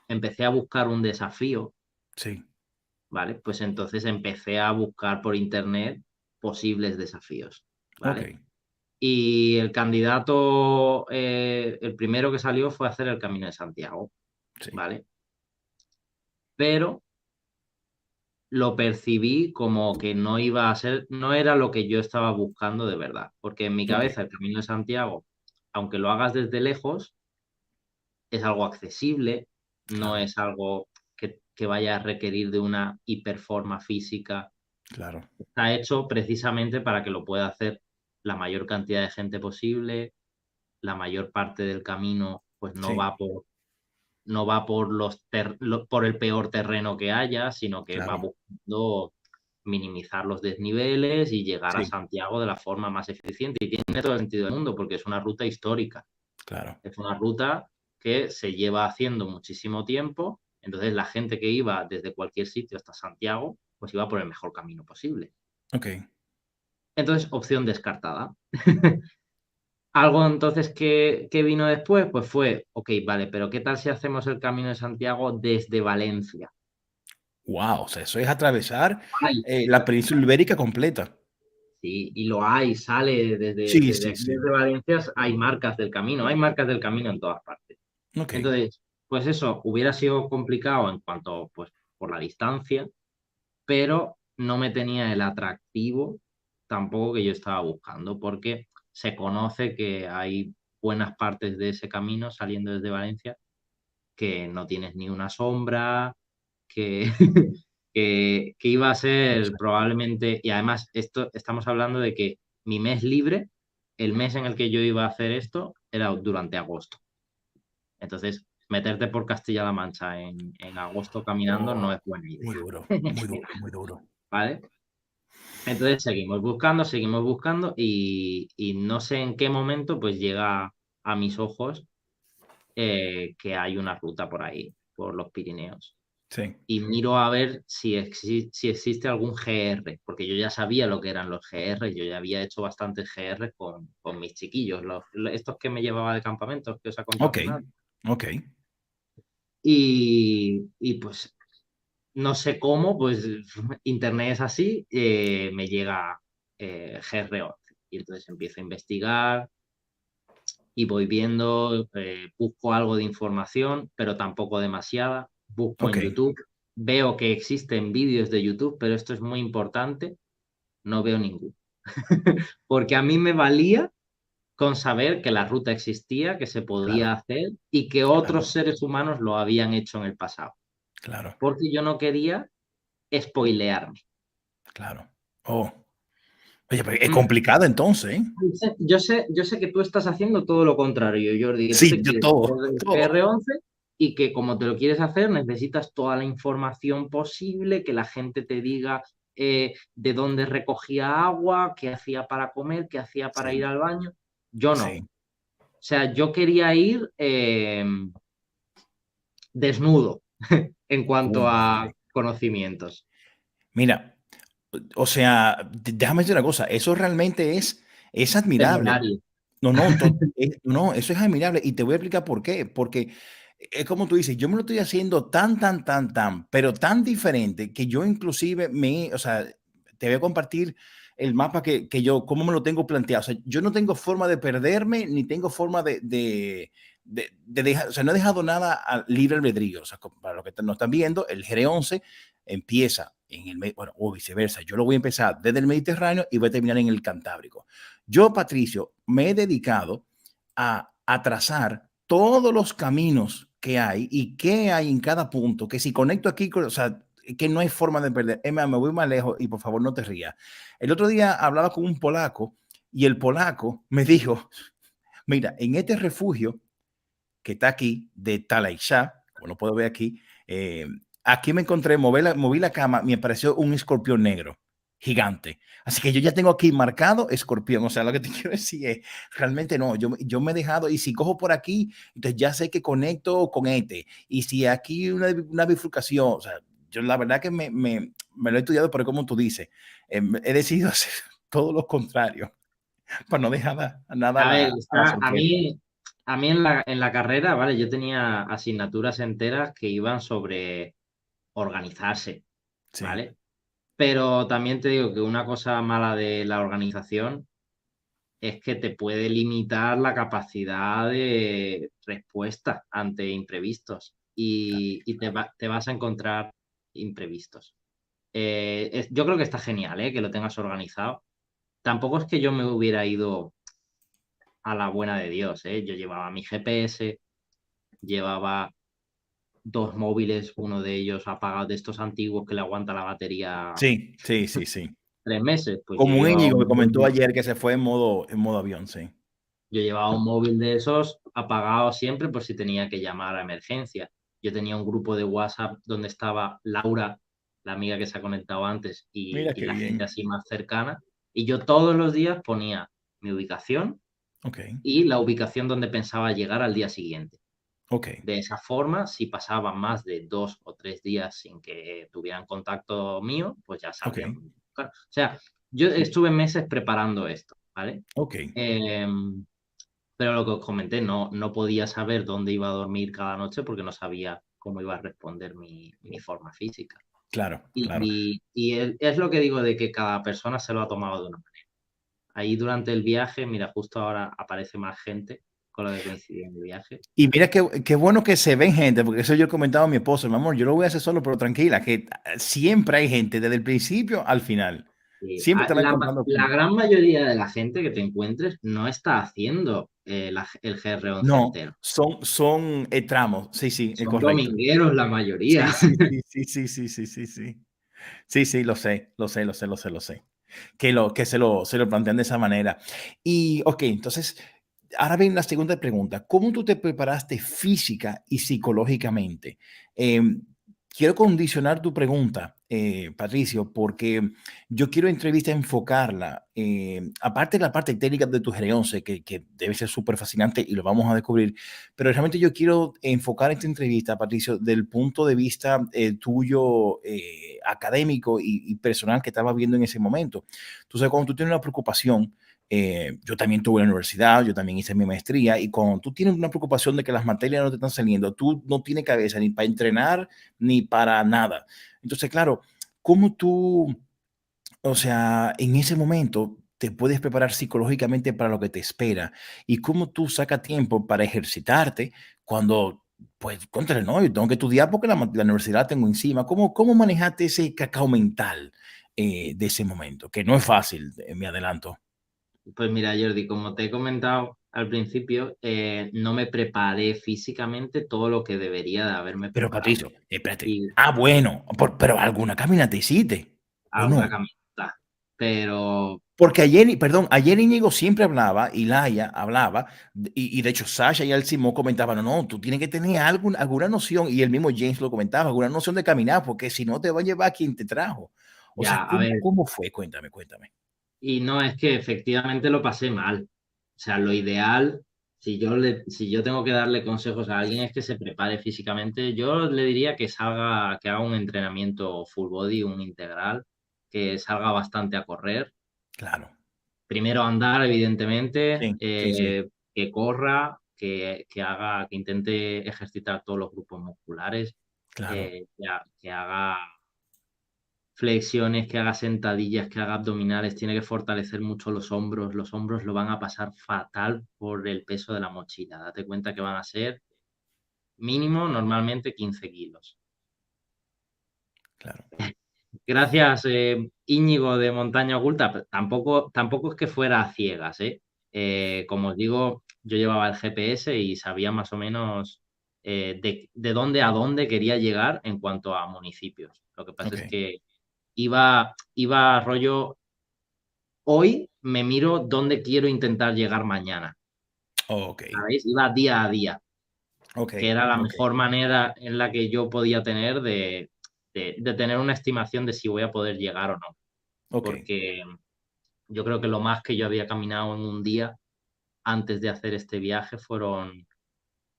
C: empecé a buscar un desafío,
B: Sí,
C: ¿vale? Pues entonces empecé a buscar por internet posibles desafíos,
B: ok,
C: ¿vale? Y el candidato, el primero que salió fue hacer el Camino de Santiago,
B: sí,
C: ¿vale? Pero lo percibí como que no iba a ser, no era lo que yo estaba buscando de verdad, porque en mi
B: ok,
C: cabeza el Camino de Santiago, aunque lo hagas desde lejos, es algo accesible, no
B: claro,
C: es algo que vaya a requerir de una hiperforma física.
B: claro,
C: Está hecho precisamente para que lo pueda hacer la mayor cantidad de gente posible. La mayor parte del camino pues
B: sí,
C: no va por por el peor terreno que haya, sino que va
B: claro,
C: buscando minimizar los desniveles y llegar a
B: sí,
C: Santiago de la forma más eficiente. Y tiene todo el sentido del mundo porque es una ruta histórica.
B: claro,
C: Es una ruta que se lleva haciendo muchísimo tiempo. Entonces la gente que iba desde cualquier sitio hasta Santiago, pues iba por el mejor camino posible.
B: ok.
C: Entonces, opción descartada. Algo entonces que vino después, pues fue, ok, vale, pero ¿qué tal si hacemos el Camino de Santiago desde Valencia?
B: Wow, o sea, eso es atravesar
C: Ay,
B: la península ibérica completa.
C: sí, y lo hay, sale
B: Sí,
C: desde
B: sí,
C: aquí,
B: sí.
C: desde Valencia, hay marcas del camino, hay marcas del camino en todas partes.
B: Ok,
C: Entonces, pues eso, hubiera sido complicado en cuanto, pues, por la distancia, pero no me tenía el atractivo tampoco que yo estaba buscando, porque se conoce que hay buenas partes de ese camino saliendo desde Valencia que no tienes ni una sombra, que, que iba a ser probablemente, y además esto estamos hablando de que mi mes libre, el mes en el que yo iba a hacer esto, era durante agosto. Entonces, meterte por Castilla-La Mancha en agosto caminando no
B: oh,
C: es buena
B: muy
C: idea,
B: duro, muy duro, muy duro.
C: ¿vale? Entonces seguimos buscando y no sé en qué momento pues llega a mis ojos que hay una ruta por ahí, por los Pirineos.
B: Sí,
C: Y miro a ver si existe algún GR, porque yo ya sabía lo que eran los GR, yo ya había hecho bastantes GR con mis chiquillos, estos que me llevaba de campamentos que os ha contado
B: ok,
C: Fernando.
B: ok,
C: Y pues no sé cómo, pues internet es así, me llega GR11. Y entonces empiezo a investigar y voy viendo, busco algo de información, pero tampoco demasiada. Busco
B: ok,
C: en YouTube, veo que existen vídeos de YouTube, pero esto es muy importante, no veo ninguno. Porque a mí me valía con saber que la ruta existía, que se podía
B: claro,
C: hacer y que
B: claro,
C: otros seres humanos lo habían hecho en el pasado.
B: claro,
C: Porque yo no quería spoilearme.
B: claro. Oh, oye, pero es complicado entonces, ¿eh?
C: Yo sé que tú estás haciendo todo lo contrario, Jordi, que tú
B: Sí,
C: te
B: yo
C: quieres hacer
B: todo,
C: el
B: todo.
C: GR11 y que como te lo quieres hacer necesitas toda la información posible, que la gente te diga de dónde recogía agua, qué hacía para comer, qué hacía para ir
B: Sí,
C: al baño. Yo no.
B: sí.
C: O sea, yo quería ir desnudo en cuanto a
B: Ok.
C: conocimientos.
B: Mira, o sea, déjame decir una cosa, eso realmente es admirable.
C: Temerario.
B: No, no, eso es admirable y te voy a explicar por qué. Porque es como tú dices, yo me lo estoy haciendo pero tan diferente que yo inclusive o sea, te voy a compartir el mapa que yo, cómo me lo tengo planteado. O sea, yo no tengo forma de perderme, ni tengo forma de dejar, o sea, no he dejado nada a libre albedrío. O sea, para los que nos están viendo, el G11 empieza bueno, o viceversa. Yo lo voy a empezar desde el Mediterráneo y voy a terminar en el Cantábrico. Yo, Patricio, me he dedicado a trazar todos los caminos que hay y qué hay en cada punto, que si conecto aquí, o sea, que no hay forma de perder. Emma, me voy más lejos y por favor no te rías. El otro día hablaba con un polaco y el polaco me dijo, mira, en este refugio que está aquí, de Talaixá, como lo puedo ver aquí, aquí me encontré, moví la cama, me apareció un escorpión negro gigante. Así que yo ya tengo aquí marcado escorpión. O sea, lo que te quiero decir es, realmente no, yo me he dejado, y si cojo por aquí, entonces ya sé que conecto con este. Y si aquí una bifurcación, o sea, yo la verdad que me lo he estudiado, pero como tú dices, he decidido hacer todo lo contrario, para no dejar nada
C: A ver,
B: a la
C: a
B: sorpresa.
C: mí en la carrera, ¿vale? Yo tenía asignaturas enteras que iban sobre organizarse,
B: Sí,
C: ¿vale? Pero también te digo que una cosa mala de la organización es que te puede limitar la capacidad de respuesta ante imprevistos y te vas a encontrar imprevistos. Yo creo que está genial, que lo tengas organizado. Tampoco es que yo me hubiera ido a la buena de Dios, ¿eh? Yo llevaba mi GPS, llevaba dos móviles, uno de ellos apagado de estos antiguos que le aguanta la batería
B: sí, sí, sí, sí.
C: 3 meses, pues yo
B: Como un
C: llevaba
B: Íñigo que
C: un
B: comentó
C: móvil.
B: ayer que se fue en modo avión, sí.
C: Yo llevaba un móvil de esos apagado siempre por si tenía que llamar a emergencia. Yo tenía un grupo de WhatsApp donde estaba Laura, la amiga que se ha conectado antes,
B: Mira
C: y
B: qué
C: la gente
B: bien.
C: así más cercana. Y yo todos los días ponía mi ubicación
B: Ok,
C: y la ubicación donde pensaba llegar al día siguiente.
B: ok,
C: De esa forma, si pasaban más de 2 o 3 días sin que tuvieran contacto mío, pues ya
B: ok,
C: sabían. O sea, yo estuve meses preparando esto, ¿vale?
B: ok.
C: Pero lo que os comenté, no podía saber dónde iba a dormir cada noche porque no sabía cómo iba a responder mi forma física.
B: Claro, claro.
C: Y es lo que digo de que cada persona se lo ha tomado de una manera. Ahí durante el viaje, mira, justo ahora aparece más gente con la que coincidí en el viaje.
B: Y mira qué bueno que se ven gente, porque eso yo he comentado a mi esposo, mi amor, yo lo voy a hacer solo, pero tranquila, que siempre hay gente, desde el principio al final. Siempre te va encontrando
C: La
B: gente.
C: gran mayoría de la gente que te encuentres no está haciendo el GR11
B: No,
C: entero.
B: son tramos, sí, sí, es
C: Son
B: correcto.
C: domingueros la mayoría.
B: Sí, sí, sí, sí, sí, sí, sí, sí, sí. Sí, sí, lo sé, lo sé, lo sé, lo sé, lo sé. Que se lo plantean de esa manera. Y, ok, entonces, ahora viene la segunda pregunta. ¿Cómo tú te preparaste física y psicológicamente? Quiero condicionar tu pregunta, Patricio, porque yo quiero entrevista enfocarla, aparte de la parte técnica de tu G11, que debe ser súper fascinante y lo vamos a descubrir, pero realmente yo quiero enfocar esta entrevista, Patricio, del punto de vista tuyo académico y personal que estaba viendo en ese momento. Tú sabes, cuando tú tienes una preocupación, yo también tuve la universidad, yo también hice mi maestría, y cuando tú tienes una preocupación de que las materias no te están saliendo, tú no tienes cabeza ni para entrenar ni para nada. Entonces, claro, ¿cómo tú, o sea, en ese momento te puedes preparar psicológicamente para lo que te espera? ¿Y cómo tú sacas tiempo para ejercitarte cuando, pues, contra no, yo tengo que estudiar porque la universidad la tengo encima? ¿Cómo manejaste ese cacao mental de ese momento? Que no es fácil, me adelanto.
C: Pues mira, Jordi, como te he comentado al principio, no me preparé físicamente todo lo que debería de haberme
B: Pero
C: preparado.
B: Patricio, espérate.
C: Y
B: Bueno, pero alguna caminata hiciste, ¿o
C: alguna
B: no?
C: caminata. Pero
B: Porque ayer, perdón, ayer Íñigo siempre hablaba, y Laia hablaba, y de hecho Sasha y Alcimo comentaban, no, tú tienes que tener alguna noción, y el mismo James lo comentaba, alguna noción de caminar, porque si no te va a llevar a quien te trajo. O sea,
C: ya, a ver,
B: ¿cómo fue? Cuéntame, cuéntame.
C: y no es que efectivamente lo pasé mal. O sea, lo ideal, si yo tengo que darle consejos a alguien es que se prepare físicamente. Yo le diría que salga, que haga un entrenamiento full body, un integral, que salga bastante a correr.
B: Claro,
C: Primero andar, evidentemente,
B: sí, sí, sí,
C: que corra, que intente ejercitar todos los grupos musculares,
B: Claro.
C: que haga flexiones, que haga sentadillas, que haga abdominales, tiene que fortalecer mucho los hombros lo van a pasar fatal por el peso de la mochila. Date cuenta que van a ser mínimo normalmente 15 kilos.
B: Claro.
C: Gracias, Íñigo de Montaña Oculta. Tampoco es que fuera a ciegas, ¿eh? Como os digo, yo llevaba el GPS y sabía más o menos de dónde a dónde quería llegar en cuanto a municipios. Lo que pasa es
B: Ok.
C: que iba rollo, hoy me miro dónde quiero intentar llegar mañana,
B: Ok.
C: ¿sabéis? Iba día a día,
B: Ok.
C: que era la
B: Ok.
C: mejor manera en la que yo podía tener de tener una estimación de si voy a poder llegar o no.
B: Ok.
C: Porque yo creo que lo más que yo había caminado en un día antes de hacer este viaje fueron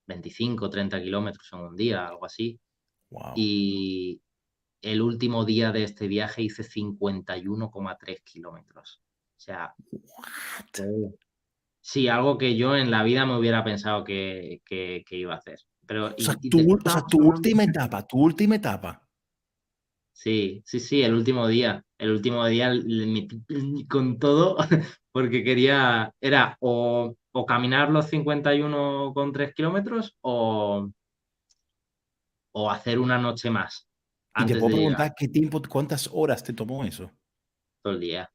C: 25 o 30 kilómetros en un día, algo así.
B: Wow.
C: Y el último día de este viaje hice 51,3 kilómetros. O sea, sí, algo que yo en la vida me hubiera pensado que iba a hacer. Pero,
B: O sea, tu última etapa.
C: Sí, el último día. El último día le metí con todo porque era o caminar los 51,3 kilómetros o hacer una noche más
B: Y te
C: antes
B: puedo
C: de llegar
B: preguntar qué tiempo, cuántas horas te tomó eso.
C: todo el día.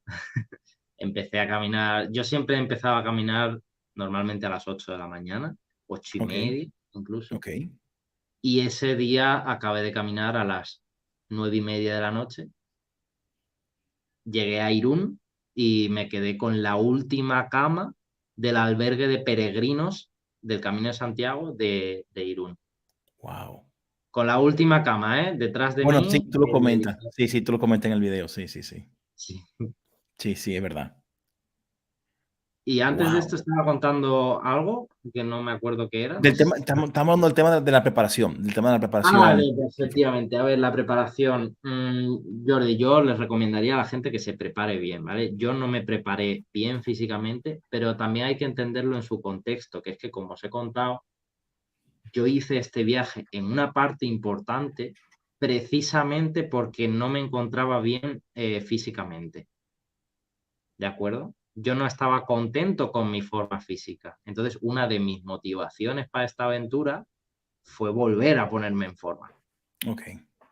C: Empecé a caminar, yo siempre empezaba a caminar normalmente a las 8 de la mañana, 8 y
B: Ok.
C: media incluso.
B: Ok.
C: Y ese día acabé de caminar a las 9:30 de la noche. Llegué a Irún y me quedé con la última cama del albergue de peregrinos del Camino de Santiago de Irún.
B: Wow.
C: Con la última cama, ¿eh? Detrás de
B: Bueno,
C: mí.
B: sí, tú lo comentas. Sí, sí, tú lo comentas en el video. Sí, sí, sí.
C: Sí.
B: Sí, sí, es verdad.
C: Y antes de
B: Wow.
C: esto estaba contando algo que no me acuerdo qué era. No
B: Del
C: sé.
B: tema, estamos hablando del tema de la preparación, del tema de la preparación.
C: Efectivamente. A ver, la preparación. Jordi, yo les recomendaría a la gente que se prepare bien, ¿vale? Yo no me preparé bien físicamente, pero también hay que entenderlo en su contexto, que es que, como os he contado, yo hice este viaje en una parte importante precisamente porque no me encontraba bien físicamente. ¿De acuerdo? Yo no estaba contento con mi forma física. Entonces, una de mis motivaciones para esta aventura fue volver a ponerme en forma.
B: Ok.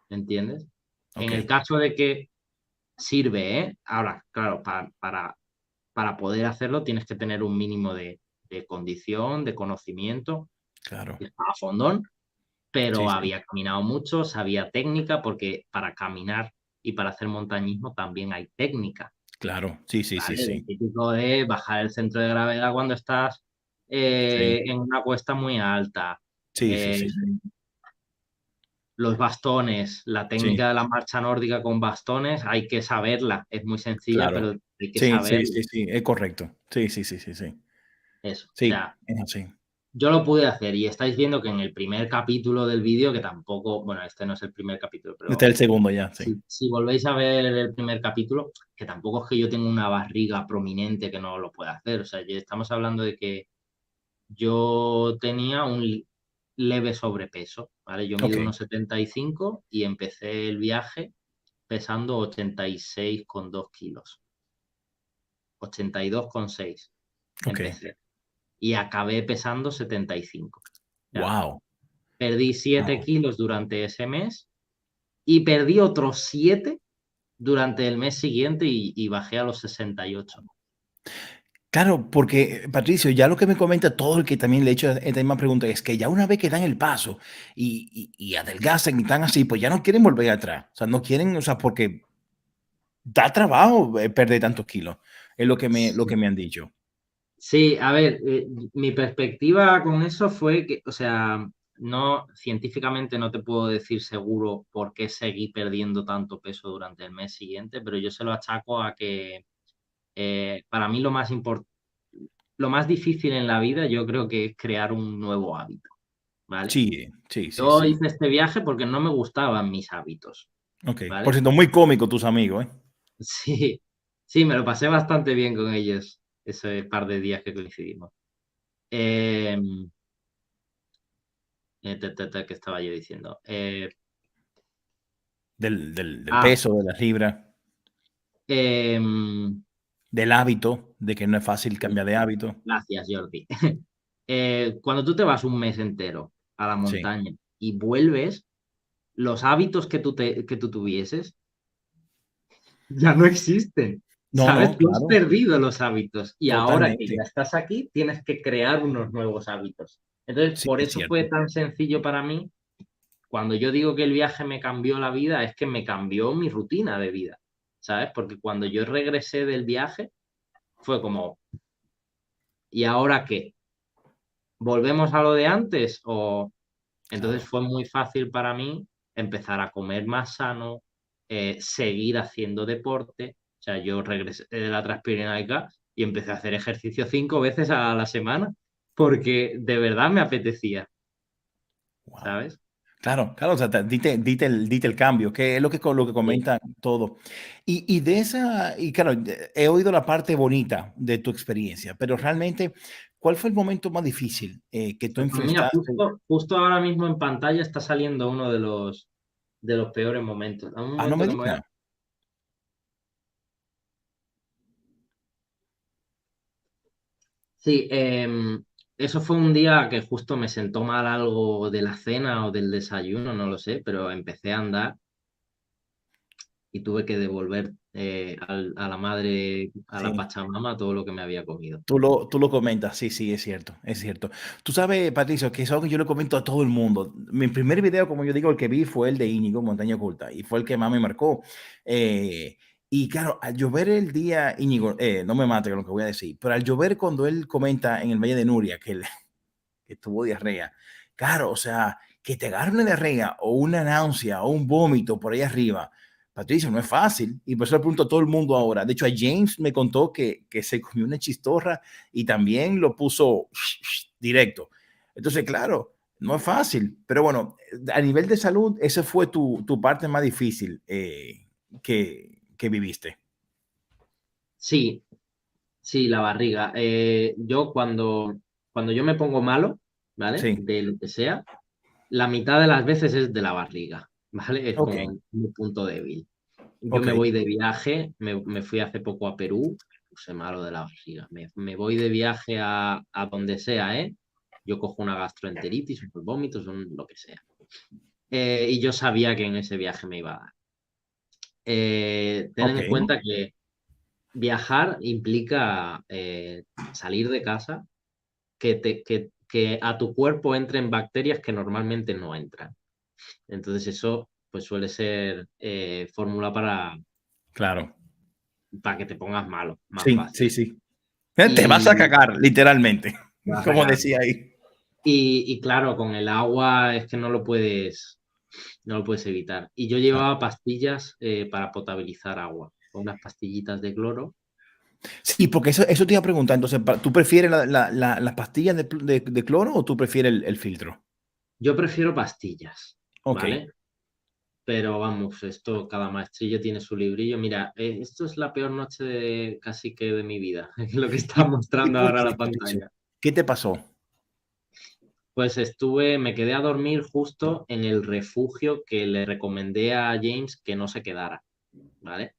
C: ¿Entiendes? En
B: Ok.
C: el caso de que sirve, ¿eh? Ahora, claro, para poder hacerlo tienes que tener un mínimo de condición, de conocimiento,
B: Claro.
C: a fondón, pero
B: Sí, sí.
C: había caminado mucho, sabía técnica, porque para caminar y para hacer montañismo también hay técnica,
B: Claro. Sí, sí, sí,
C: ¿vale? Lo
B: sí.
C: típico de bajar el centro de gravedad cuando estás
B: Sí.
C: en una cuesta muy alta.
B: Sí, sí,
C: eh,
B: sí, sí.
C: los bastones, la
B: Sí,
C: técnica de la marcha nórdica con bastones, hay que saberla. Es muy sencilla,
B: claro.
C: pero hay que
B: Sí, sí,
C: saberla.
B: sí, sí. Es correcto. Sí, sí, sí, sí, sí.
C: Eso. O
B: Sí,
C: sea,
B: es así.
C: yo lo pude hacer y estáis viendo que en el primer capítulo del vídeo, que tampoco, bueno, este no es el primer capítulo,
B: Este es
C: pero
B: el segundo ya, sí.
C: si volvéis a ver el primer capítulo, que tampoco es que yo tenga una barriga prominente que no lo pueda hacer. O sea, ya estamos hablando de que yo tenía un leve sobrepeso, ¿vale? Yo mido
B: Ok.
C: 1,75 y empecé el viaje pesando 86,2 kilos. 82,6
B: Ok.
C: empecé. Y acabé pesando 75. O sea,
B: Wow.
C: perdí 7
B: Wow.
C: kilos durante ese mes y perdí otros 7 durante el mes siguiente y bajé a los 68.
B: Claro, porque Patricio, ya lo que me comenta todo el que también le he hecho esta misma pregunta es que ya una vez que dan el paso y adelgazan y están así, pues ya no quieren volver atrás. O sea, no quieren, o sea, porque da trabajo perder tantos kilos. Es lo que me han dicho.
C: Sí, a ver, mi perspectiva con eso fue que, o sea, no, científicamente no te puedo decir seguro por qué seguí perdiendo tanto peso durante el mes siguiente, pero yo se lo achaco a que para mí lo más difícil en la vida yo creo que es crear un nuevo hábito, ¿vale?
B: Sí, sí, sí,
C: Yo
B: sí.
C: hice este viaje porque no me gustaban mis hábitos,
B: Ok. Por
C: ¿vale?
B: cierto, muy cómico tus amigos, ¿eh?
C: Sí, sí, me lo pasé bastante bien con ellos ese par de días que coincidimos. Eh, ¿Qué estaba yo diciendo?
B: Del
C: Ah,
B: peso, de la libra,
C: em,
B: del hábito, de que no es fácil cambiar de hábito.
C: gracias, Jordi. Cuando tú te vas un mes entero a la
B: Sí.
C: montaña y vuelves, los hábitos que tú tuvieses ya no existen.
B: No,
C: ¿Sabes?
B: no,
C: Tú has
B: claro,
C: perdido los hábitos y ahora que ya
B: totalmente.
C: estás aquí, tienes que crear unos nuevos hábitos. Entonces,
B: Sí,
C: por
B: es
C: eso fue
B: cierto.
C: tan sencillo para mí. Cuando yo digo que el viaje me cambió la vida, es que me cambió mi rutina de vida, ¿sabes? Porque cuando yo regresé del viaje, fue como, ¿y ahora qué? ¿Volvemos a lo de antes? O entonces
B: Claro.
C: fue muy fácil para mí empezar a comer más sano, seguir haciendo deporte. O sea, yo regresé de la Transpirenaica y empecé a hacer ejercicio 5 veces a la semana porque de verdad me apetecía,
B: Wow.
C: ¿sabes?
B: Claro, claro, o sea, dite el cambio, que es lo que
C: Sí.
B: comentan todo. Y de esa, y claro, he oído la parte bonita de tu experiencia, pero realmente, ¿cuál fue el momento más difícil que tú
C: Pues mira,
B: enfrentaste?
C: justo ahora mismo en pantalla está saliendo uno de los peores momentos. Dame un
B: Ah, no
C: momento
B: me
C: que me voy a...
B: digas.
C: Sí, eso fue un día que justo me sentó mal algo de la cena o del desayuno, no lo sé, pero empecé a andar y tuve que devolver a la madre, a la
B: Sí.
C: Pachamama, todo lo que me había comido.
B: Tú lo comentas, sí, sí, es cierto, es cierto. Tú sabes, Patricio, que es algo que yo le comento a todo el mundo. Mi primer video, como yo digo, el que vi fue el de Íñigo, Montaña Oculta, y fue el que más me marcó. Eh, y claro, al llover el día, Íñigo, no me mate con lo que voy a decir, pero al llover cuando él comenta en el Valle de Nuria que tuvo diarrea, claro, o sea, que te agarre una diarrea o una náusea o un vómito por ahí arriba, Patricio, no es fácil. Y por eso le pregunto a todo el mundo ahora. De hecho, a James me contó que se comió una chistorra y también lo puso directo. Entonces, claro, no es fácil. Pero bueno, a nivel de salud, esa fue tu parte más difícil que viviste.
C: Sí, sí, la barriga. Yo cuando yo me pongo malo, ¿vale?
B: Sí,
C: De lo que sea, la mitad de las veces es de la barriga, ¿vale? Es
B: ok,
C: como mi punto débil. Yo
B: ok.
C: me voy de viaje, me fui hace poco a Perú, puse malo de la barriga. Me voy de viaje a donde sea, ¿eh? Yo cojo una gastroenteritis, unos vómitos, lo que sea. Y yo sabía que en ese viaje me iba a dar. Ten
B: Ok,
C: en cuenta que viajar implica salir de casa, que a tu cuerpo entren bacterias que normalmente no entran. Entonces eso pues suele ser fórmula
B: claro.
C: para que te pongas malo, más
B: Sí,
C: fácil.
B: sí, sí. Te vas a
C: Y
B: cagar, literalmente,
C: te vas a
B: como
C: cagar.
B: decía ahí.
C: Y claro, con el agua es que no lo puedes evitar. Y yo llevaba pastillas para potabilizar agua, con unas pastillitas de cloro.
B: Sí, porque eso te iba a preguntar. Entonces, ¿tú prefieres las pastillas de cloro o tú prefieres el filtro?
C: Yo prefiero pastillas,
B: Ok.
C: ¿vale? Pero vamos, esto, cada maestrillo tiene su librillo. Mira, esto es la peor noche casi que de mi vida, lo que está
B: ¿Y
C: mostrando
B: por
C: ahora
B: qué,
C: la
B: Patricio?
C: pantalla.
B: ¿Qué te pasó?
C: Pues me quedé a dormir justo en el refugio que le recomendé a James que no se quedara, ¿vale?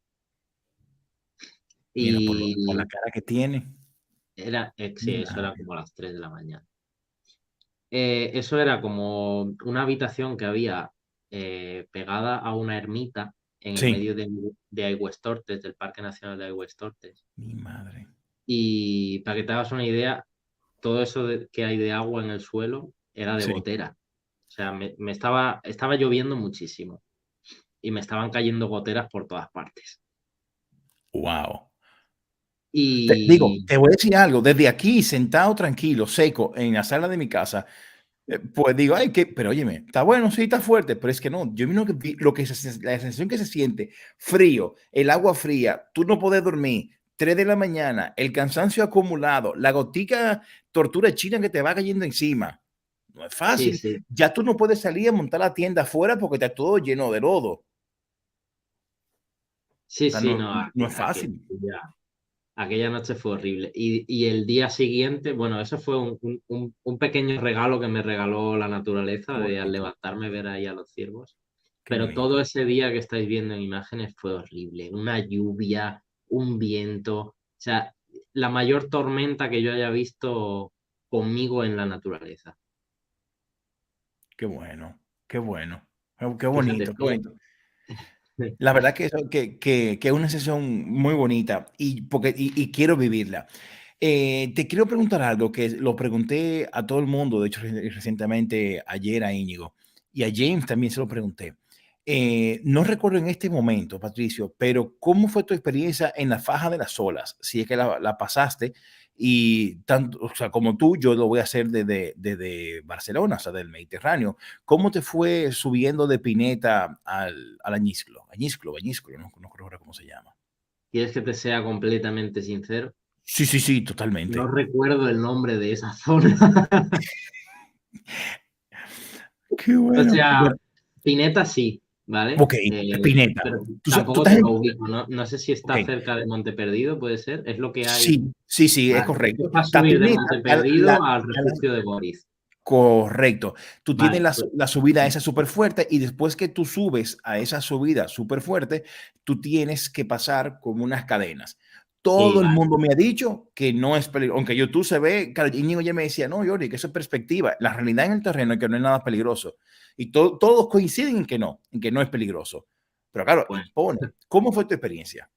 B: Mira, por la
C: Y
B: cara que tiene.
C: sí,
B: Mi
C: eso era
B: madre.
C: como a las 3 de la mañana. Eso era como una habitación que había pegada a una ermita en el
B: Sí.
C: medio de Aigüestortes, del Parque Nacional de Aigüestortes.
B: Mi madre.
C: Y para que te hagas una idea, todo eso que hay de agua en el suelo era de
B: Sí.
C: gotera. O sea, estaba lloviendo muchísimo y me estaban cayendo goteras por todas partes.
B: Wow. Digo,
C: Y
B: te voy a decir algo. Desde aquí, sentado tranquilo, seco, en la sala de mi casa, pues digo, ay, pero óyeme, está bueno, sí, está fuerte, pero es que no. Yo mismo la sensación que se siente, frío, el agua fría, tú no puedes dormir, 3 de la mañana, el cansancio acumulado, la gotica tortura china que te va cayendo encima. No es
C: sí,
B: fácil.
C: sí,
B: Ya tú no puedes salir a montar la tienda afuera porque está todo lleno de lodo. O
C: sí,
B: sea,
C: sí,
B: no,
C: no,
B: no
C: aquí,
B: es
C: aquí
B: fácil.
C: Aquella noche fue horrible. Y el día siguiente, bueno, eso fue un pequeño regalo que me regaló la naturaleza
B: Qué
C: de al
B: bonito,
C: levantarme ver ahí a los ciervos.
B: qué
C: Pero todo
B: bonito.
C: ese día que estáis viendo en imágenes fue horrible. Una lluvia, un viento, o sea, la mayor tormenta que yo haya visto conmigo en la naturaleza.
B: Qué bueno, qué bueno. Qué
C: Fíjate,
B: bonito, qué bonito. La verdad que, que es una sesión muy bonita y quiero vivirla. Te quiero preguntar algo que lo pregunté a todo el mundo, de hecho recientemente ayer a Íñigo y a James también se lo pregunté. No recuerdo en este momento, Patricio, pero ¿cómo fue tu experiencia en la faja de las olas? Si es que la pasaste y tanto, o sea, como tú, yo lo voy a hacer desde Barcelona, o sea, del Mediterráneo. ¿Cómo te fue subiendo de Pineta al Añisclo? Añisclo, no creo ahora cómo se llama.
C: ¿Quieres que te sea completamente sincero?
B: Sí, sí, sí,
C: No
B: totalmente.
C: recuerdo el nombre de esa zona.
B: Qué
C: O
B: bueno.
C: sea,
B: Bueno,
C: Pineta sí, ¿vale?
B: ok, Pineta.
C: Pero
B: Tú
C: tampoco
B: estás
C: te
B: en...
C: lo ubico, ¿no? No sé si
B: Ok,
C: está cerca de Monteperdido, puede ser. Es lo que hay.
B: sí, sí, sí, es
C: Vale. Esto
B: correcto.
C: es para
B: Está
C: subir de
B: Pineta,
C: Monteperdido al refugio de Goriz.
B: correcto. Tú tienes
C: Vale, pues,
B: la subida esa súper fuerte y después que tú subes a esa subida súper fuerte, tú tienes que pasar como unas cadenas.
C: sí,
B: Todo el
C: vale.
B: mundo me ha dicho que no es peligroso, aunque YouTube se ve, claro, Íñigo ya me decía, no, Jordi, que eso es perspectiva. La realidad en el terreno es que no es nada peligroso. Y todos coinciden en que no es peligroso. Pero claro,
C: Pues,
B: impone. ¿Cómo fue tu experiencia?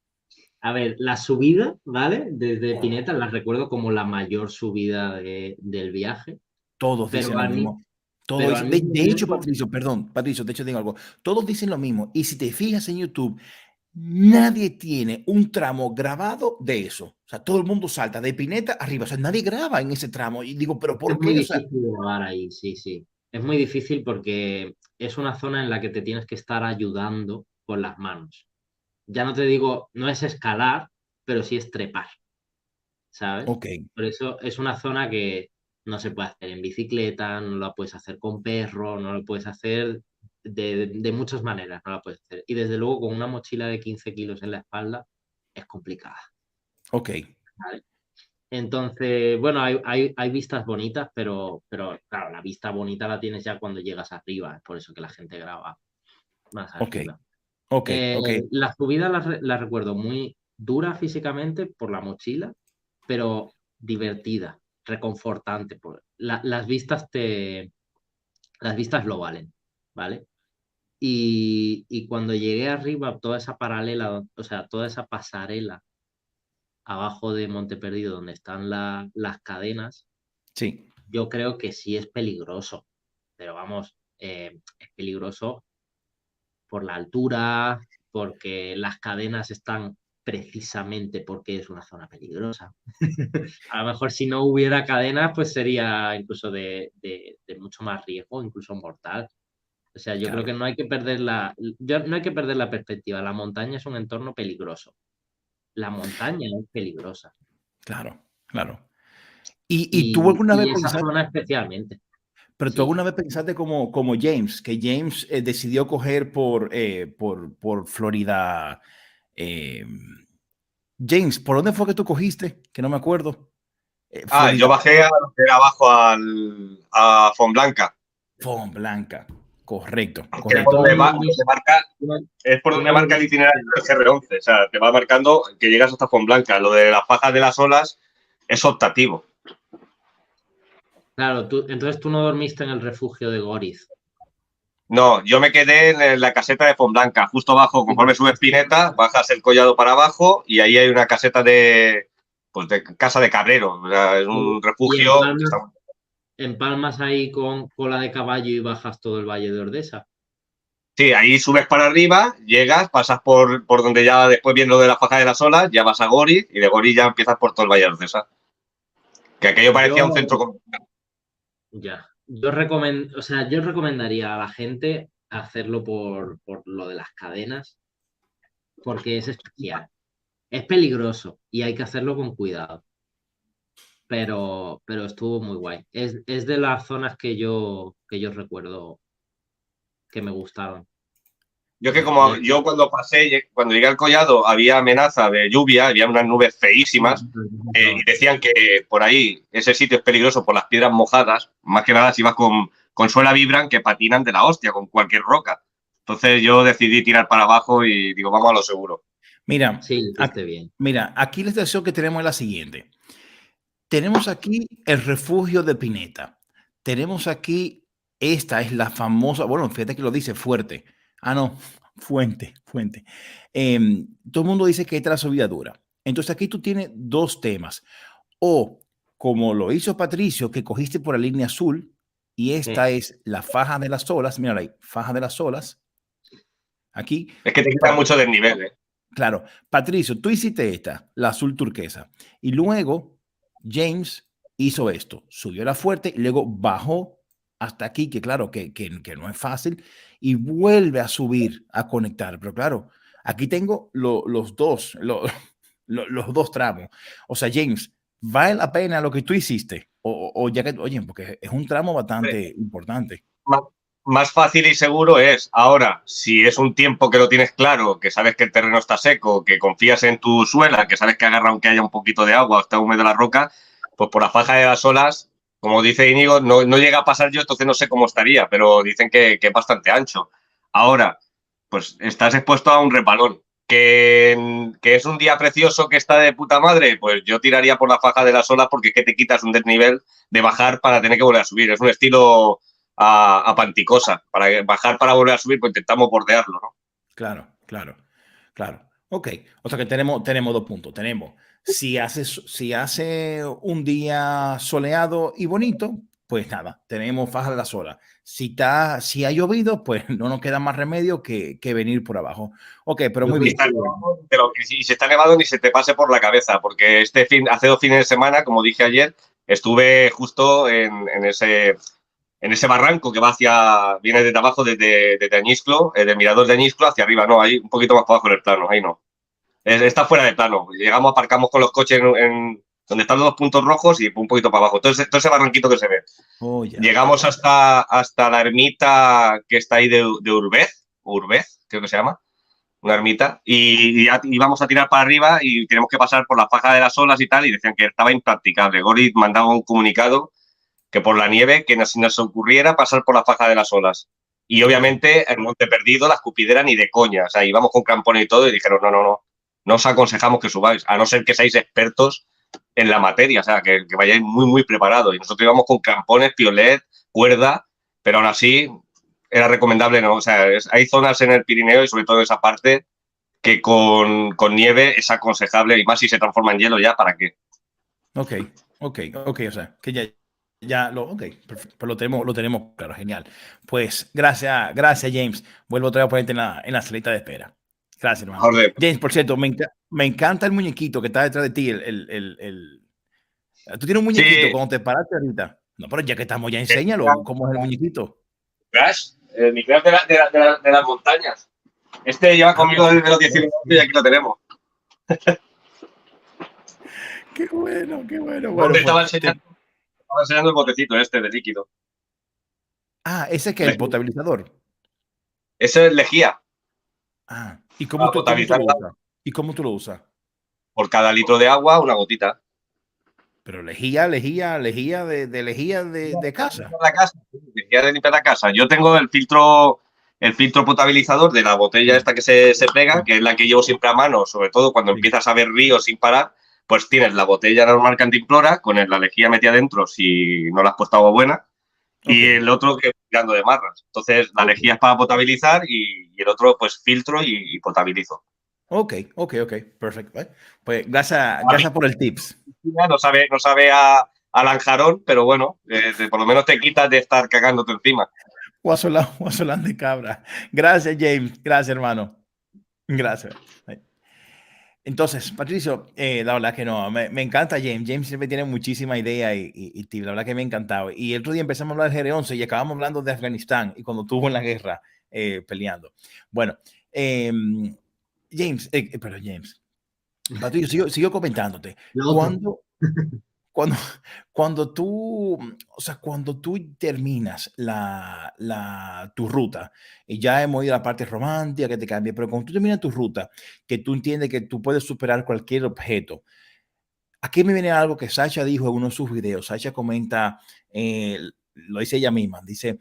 C: a ver, la subida, ¿vale? Desde Pineta la recuerdo como la mayor subida del viaje,
B: Todos
C: pero
B: dicen lo
C: al, mi-
B: mismo. Todos
C: pero al
B: dicen,
C: mismo
B: de hecho,
C: tiempo,
B: Patricio, perdón, Patricio, de hecho digo algo. Todos dicen lo mismo. Y si te fijas en YouTube, nadie tiene un tramo grabado de eso. O sea, todo el mundo salta de Pineta arriba. O sea, nadie graba en ese tramo. Y digo, ¿pero
C: es
B: por
C: muy
B: qué? O sea,
C: difícil grabar ahí, sí, sí. Es muy difícil porque es una zona en la que te tienes que estar ayudando con las manos. Ya no te digo, no es escalar, pero sí es trepar, ¿sabes?
B: ok,
C: Por eso es una zona que no se puede hacer en bicicleta, no la puedes hacer con perro, no lo puedes hacer de muchas maneras, no la puedes hacer. Y desde luego con una mochila de 15 kilos en la espalda es complicada,
B: ok,
C: ¿vale? Entonces, bueno, hay vistas bonitas, pero claro, la vista bonita la tienes ya cuando llegas arriba, es por eso que la gente graba más
B: ok,
C: arriba.
B: ok, ok.
C: La subida la recuerdo muy dura físicamente por la mochila, pero divertida, reconfortante. Las vistas lo valen, ¿vale? Y cuando llegué arriba, toda esa paralela, o sea, toda esa pasarela abajo de Monte Perdido, donde están las cadenas,
B: Sí,
C: yo creo que sí es peligroso, pero vamos, es peligroso por la altura, porque las cadenas están precisamente porque es una zona peligrosa. A lo mejor si no hubiera cadenas, pues sería incluso de mucho más riesgo, incluso mortal. O sea, yo creo
B: claro,
C: que no hay que perder la perspectiva. La montaña es un entorno peligroso. La montaña es peligrosa.
B: claro, claro. Y tú
C: Y,
B: alguna vez
C: y esa
B: pensaste,
C: zona especialmente.
B: pero tú
C: Sí.
B: alguna vez pensaste como James, que James decidió coger por Florida. eh, James, ¿por dónde fue que tú cogiste? Que no me acuerdo.
H: Yo
B: Florida,
H: bajé a lo que era abajo a Fonblanca.
B: Fon Blanca. Correcto,
H: Que es
C: Ya,
H: por
B: correcto.
C: tú
H: donde,
C: no
H: donde
C: dormiste,
H: marca, es por
C: tú
H: donde
C: no
H: marca el
C: dormiste.
H: itinerario del GR11. O sea, te va marcando que llegas hasta Fonblanca. Lo de las fajas de las olas es optativo.
C: Claro, entonces tú no dormiste en el refugio de Goriz.
H: No, yo me quedé en la caseta de Fonblanca, justo abajo, conforme subes Pineta, bajas el collado para abajo y ahí hay una caseta pues de casa de cabrero. O sea, es un
C: Y
H: refugio.
C: empalmas ahí con cola de caballo y bajas todo el Valle de Ordesa.
H: Sí, ahí subes para arriba, llegas, pasas por donde ya después viene lo de la faja de las olas, ya vas a Goriz y de Goriz ya empiezas por todo el Valle de Ordesa. Que aquello parecía un centro
C: Yo,
H: comercial.
C: ya, yo recomendaría a la gente hacerlo por lo de las cadenas, porque es especial. Es peligroso y hay que hacerlo con cuidado, pero estuvo muy guay. Es de las zonas que yo recuerdo que me gustaron.
H: Yo que como yo cuando cuando llegué al collado había amenaza de lluvia, había unas nubes feísimas y decían que por ahí ese sitio es peligroso por las piedras mojadas, más que nada si vas con suela vibran que patinan de la hostia con cualquier roca. Entonces yo decidí tirar para abajo y digo, vamos a lo seguro.
B: Mira,
C: Sí, hiciste bien.
B: mira, aquí la situación que tenemos es la siguiente. Tenemos aquí el refugio de Pineta. Tenemos aquí, esta es la famosa, bueno, fíjate que lo dice fuerte. Ah, no, fuente. Todo el mundo dice que esta es la subida dura. Entonces aquí tú tienes dos temas. O como lo hizo Patricio, que cogiste por la línea azul, y esta es la faja de las olas. Mira ahí, faja de las olas. Aquí.
H: Es que te quita mucho del nivel, ¿eh?
B: Claro, Patricio, tú hiciste esta, la azul turquesa, y luego James hizo esto, subió la fuerte y luego bajó hasta aquí, que claro, que no es fácil, y vuelve a subir, a conectar. Pero claro, aquí tengo los dos, los dos tramos. O sea, James, ¿vale la pena lo que tú hiciste? O ya que, oye, porque es un tramo bastante importante.
H: Más fácil y seguro es ahora, si es un tiempo que lo tienes claro, que sabes que el terreno está seco, que confías en tu suela, que sabes que agarra aunque haya un poquito de agua o está húmeda la roca, pues por la faja de las olas, como dice Íñigo, no llega a pasar yo, entonces no sé cómo estaría, pero dicen que es bastante ancho. Ahora, pues estás expuesto a un repalón. Que es un día precioso que está de puta madre, pues yo tiraría por la faja de las olas porque es que te quitas un desnivel de bajar para tener que volver a subir. Es un estilo a Panticosa. Para bajar para volver a subir, pues intentamos bordearlo, ¿no?
B: Claro. Ok, o sea que tenemos dos puntos. Tenemos, si hace un día soleado y bonito, pues nada, tenemos faja de las olas. Si ha llovido, pues no nos queda más remedio que venir por abajo. Ok, pero muy bien.
H: Pero si se está nevado ni se te pase por la cabeza, porque hace 2 fines de semana, como dije ayer, estuve justo en ese barranco que viene desde abajo, desde Añisclo, del mirador de Añisclo hacia arriba, no, ahí un poquito más para abajo en el plano, ahí no. Está fuera de plano. Llegamos, aparcamos con los coches donde están los 2 puntos rojos y un poquito para abajo. Todo ese barranquito que se ve.
B: Oh, yeah.
H: Llegamos hasta la ermita que está ahí de Urbez, creo que se llama, una ermita, y ya íbamos a tirar para arriba y tenemos que pasar por la faja de las olas y tal, y decían que estaba impracticable. Gori mandaba un comunicado que por la nieve, que no se nos ocurriera pasar por la faja de las olas. Y obviamente el Monte Perdido, la escupidera, ni de coña. O sea, íbamos con crampones y todo y dijeron, no os aconsejamos que subáis, a no ser que seáis expertos en la materia, o sea, que vayáis muy, muy preparados. Y nosotros íbamos con crampones, piolet, cuerda, pero aún así era recomendable, ¿no? O sea, hay zonas en el Pirineo y sobre todo en esa parte que con nieve es aconsejable y más si se transforma en hielo ya, ¿para qué?
B: Ok, o sea, que ok, perfecto, pues lo tenemos claro, genial. Pues gracias James. Vuelvo otra vez a ponerte en la salita de espera. Gracias, hermano.
H: Joder.
B: James, por cierto, me encanta el muñequito que está detrás de ti. Tú tienes un muñequito
H: Sí.
B: cuando te paraste ahorita. No, pero ya que estamos, ya enséñalo cómo es el muñequito.
H: Crash, mi Crash de las montañas. Este lleva conmigo desde los 19 y aquí lo tenemos.
B: Qué bueno.
H: Bueno, estaba enseñando el botecito este de líquido.
B: Ese que es el potabilizador.
H: Ese es lejía.
B: ¿Y cómo tú lo usas?
H: Por cada litro de agua, una gotita.
B: Pero lejía de casa.
H: Lejía de limpiar la casa. Yo tengo el filtro potabilizador de la botella esta que se pega, que es la que llevo siempre a mano, sobre todo cuando empiezas a ver ríos sin parar, pues tienes la botella normal cantimplora con la lejía metida dentro si no la has puesto agua buena, y el otro que tirando de marras. Entonces la lejía es para potabilizar y el otro pues filtro y potabilizo.
B: Ok, perfecto. Pues gracias por el tips.
H: No sabe a lanjarón, pero bueno, por lo menos te quitas de estar cagándote encima.
B: Guasolán de cabra. Gracias, James. Gracias, hermano. Gracias. Entonces, Patricio, la verdad que no, me encanta James. James siempre tiene muchísima idea y la verdad que me ha encantado. Y el otro día empezamos a hablar de GR11 y acabamos hablando de Afganistán y cuando estuvo en la guerra peleando. Bueno, James, Patricio, sigo comentándote. cuando, cuando tú, o sea, cuando tú terminas tu ruta, y ya hemos ido a la parte romántica que te cambia, pero cuando tú terminas tu ruta, que tú entiendes que tú puedes superar cualquier objeto, aquí me viene algo que Sasha dijo en uno de sus videos. Sasha comenta, lo dice ella misma, dice,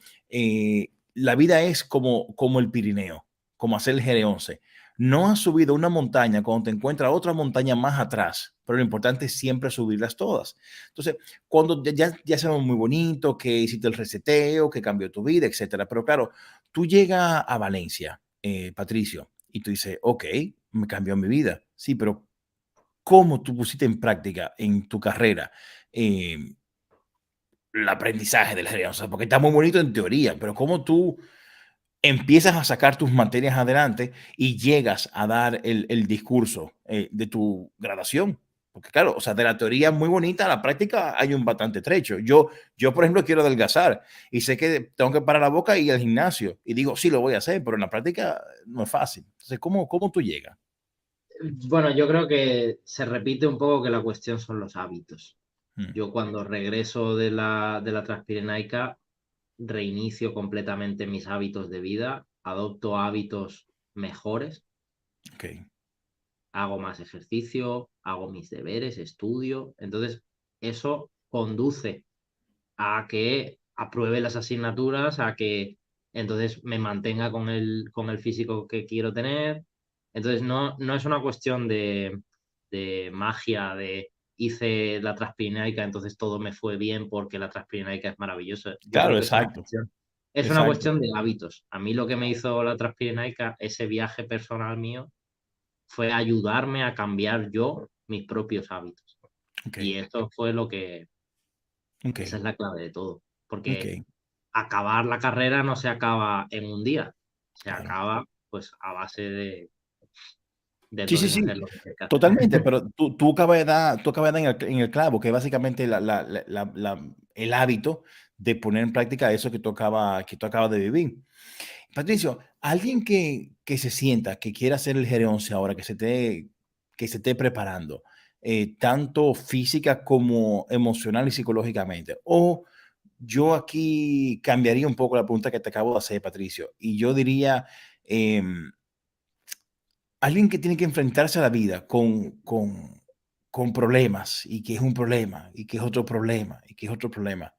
B: la vida es como el Pirineo, como hacer el GR11. No has subido una montaña cuando te encuentras otra montaña más atrás, pero lo importante es siempre subirlas todas. Entonces, cuando ya sabemos muy bonito que hiciste el reseteo, que cambió tu vida, etcétera. Pero claro, tú llegas a Valencia, Patricio, y tú dices, ok, me cambió mi vida. Sí, pero ¿cómo tú pusiste en práctica en tu carrera el aprendizaje del GR? O sea, porque está muy bonito en teoría, pero ¿cómo tú empiezas a sacar tus materias adelante y llegas a dar el discurso de tu graduación? Porque claro, o sea, de la teoría muy bonita a la práctica hay un bastante trecho. Yo, por ejemplo, quiero adelgazar y sé que tengo que parar la boca y ir al gimnasio. Y digo, sí, lo voy a hacer, pero en la práctica no es fácil. Entonces, ¿cómo tú llegas?
C: Bueno, yo creo que se repite un poco que la cuestión son los hábitos.
B: Mm,
C: Yo cuando regreso de la Transpirenaica, reinicio completamente mis hábitos de vida, adopto hábitos mejores,
B: ok,
C: hago más ejercicio, hago mis deberes, estudio. Entonces, eso conduce a que apruebe las asignaturas, a que entonces me mantenga con el físico que quiero tener. Entonces, no es una cuestión de magia, de hice la Transpirenaica, entonces todo me fue bien porque la Transpirenaica es maravillosa. Yo
B: claro,
C: creo que
B: exacto,
C: es una
B: exacto.
C: cuestión de hábitos. A mí lo que me hizo la Transpirenaica, ese viaje personal mío, fue ayudarme a cambiar yo mis propios hábitos.
B: Ok,
C: Y eso fue lo que,
B: ok,
C: esa es la clave de todo. Porque
B: ok,
C: acabar la carrera no se acaba en un día, se
B: claro.
C: acaba pues a base de
B: Sí, sí,
C: entonces
B: sí,
C: hacer lo que hay que hacer.
B: totalmente, pero tú acabas de dar en el clavo, que es básicamente el hábito de poner en práctica eso que tú acabas de vivir. Patricio, alguien que se sienta, que quiera hacer el GR11 ahora, que se esté preparando, tanto física como emocional y psicológicamente, o yo aquí cambiaría un poco la pregunta que te acabo de hacer, Patricio, y yo diría, em, alguien que tiene que enfrentarse a la vida con problemas y que es un problema y que es otro problema y que es otro problema.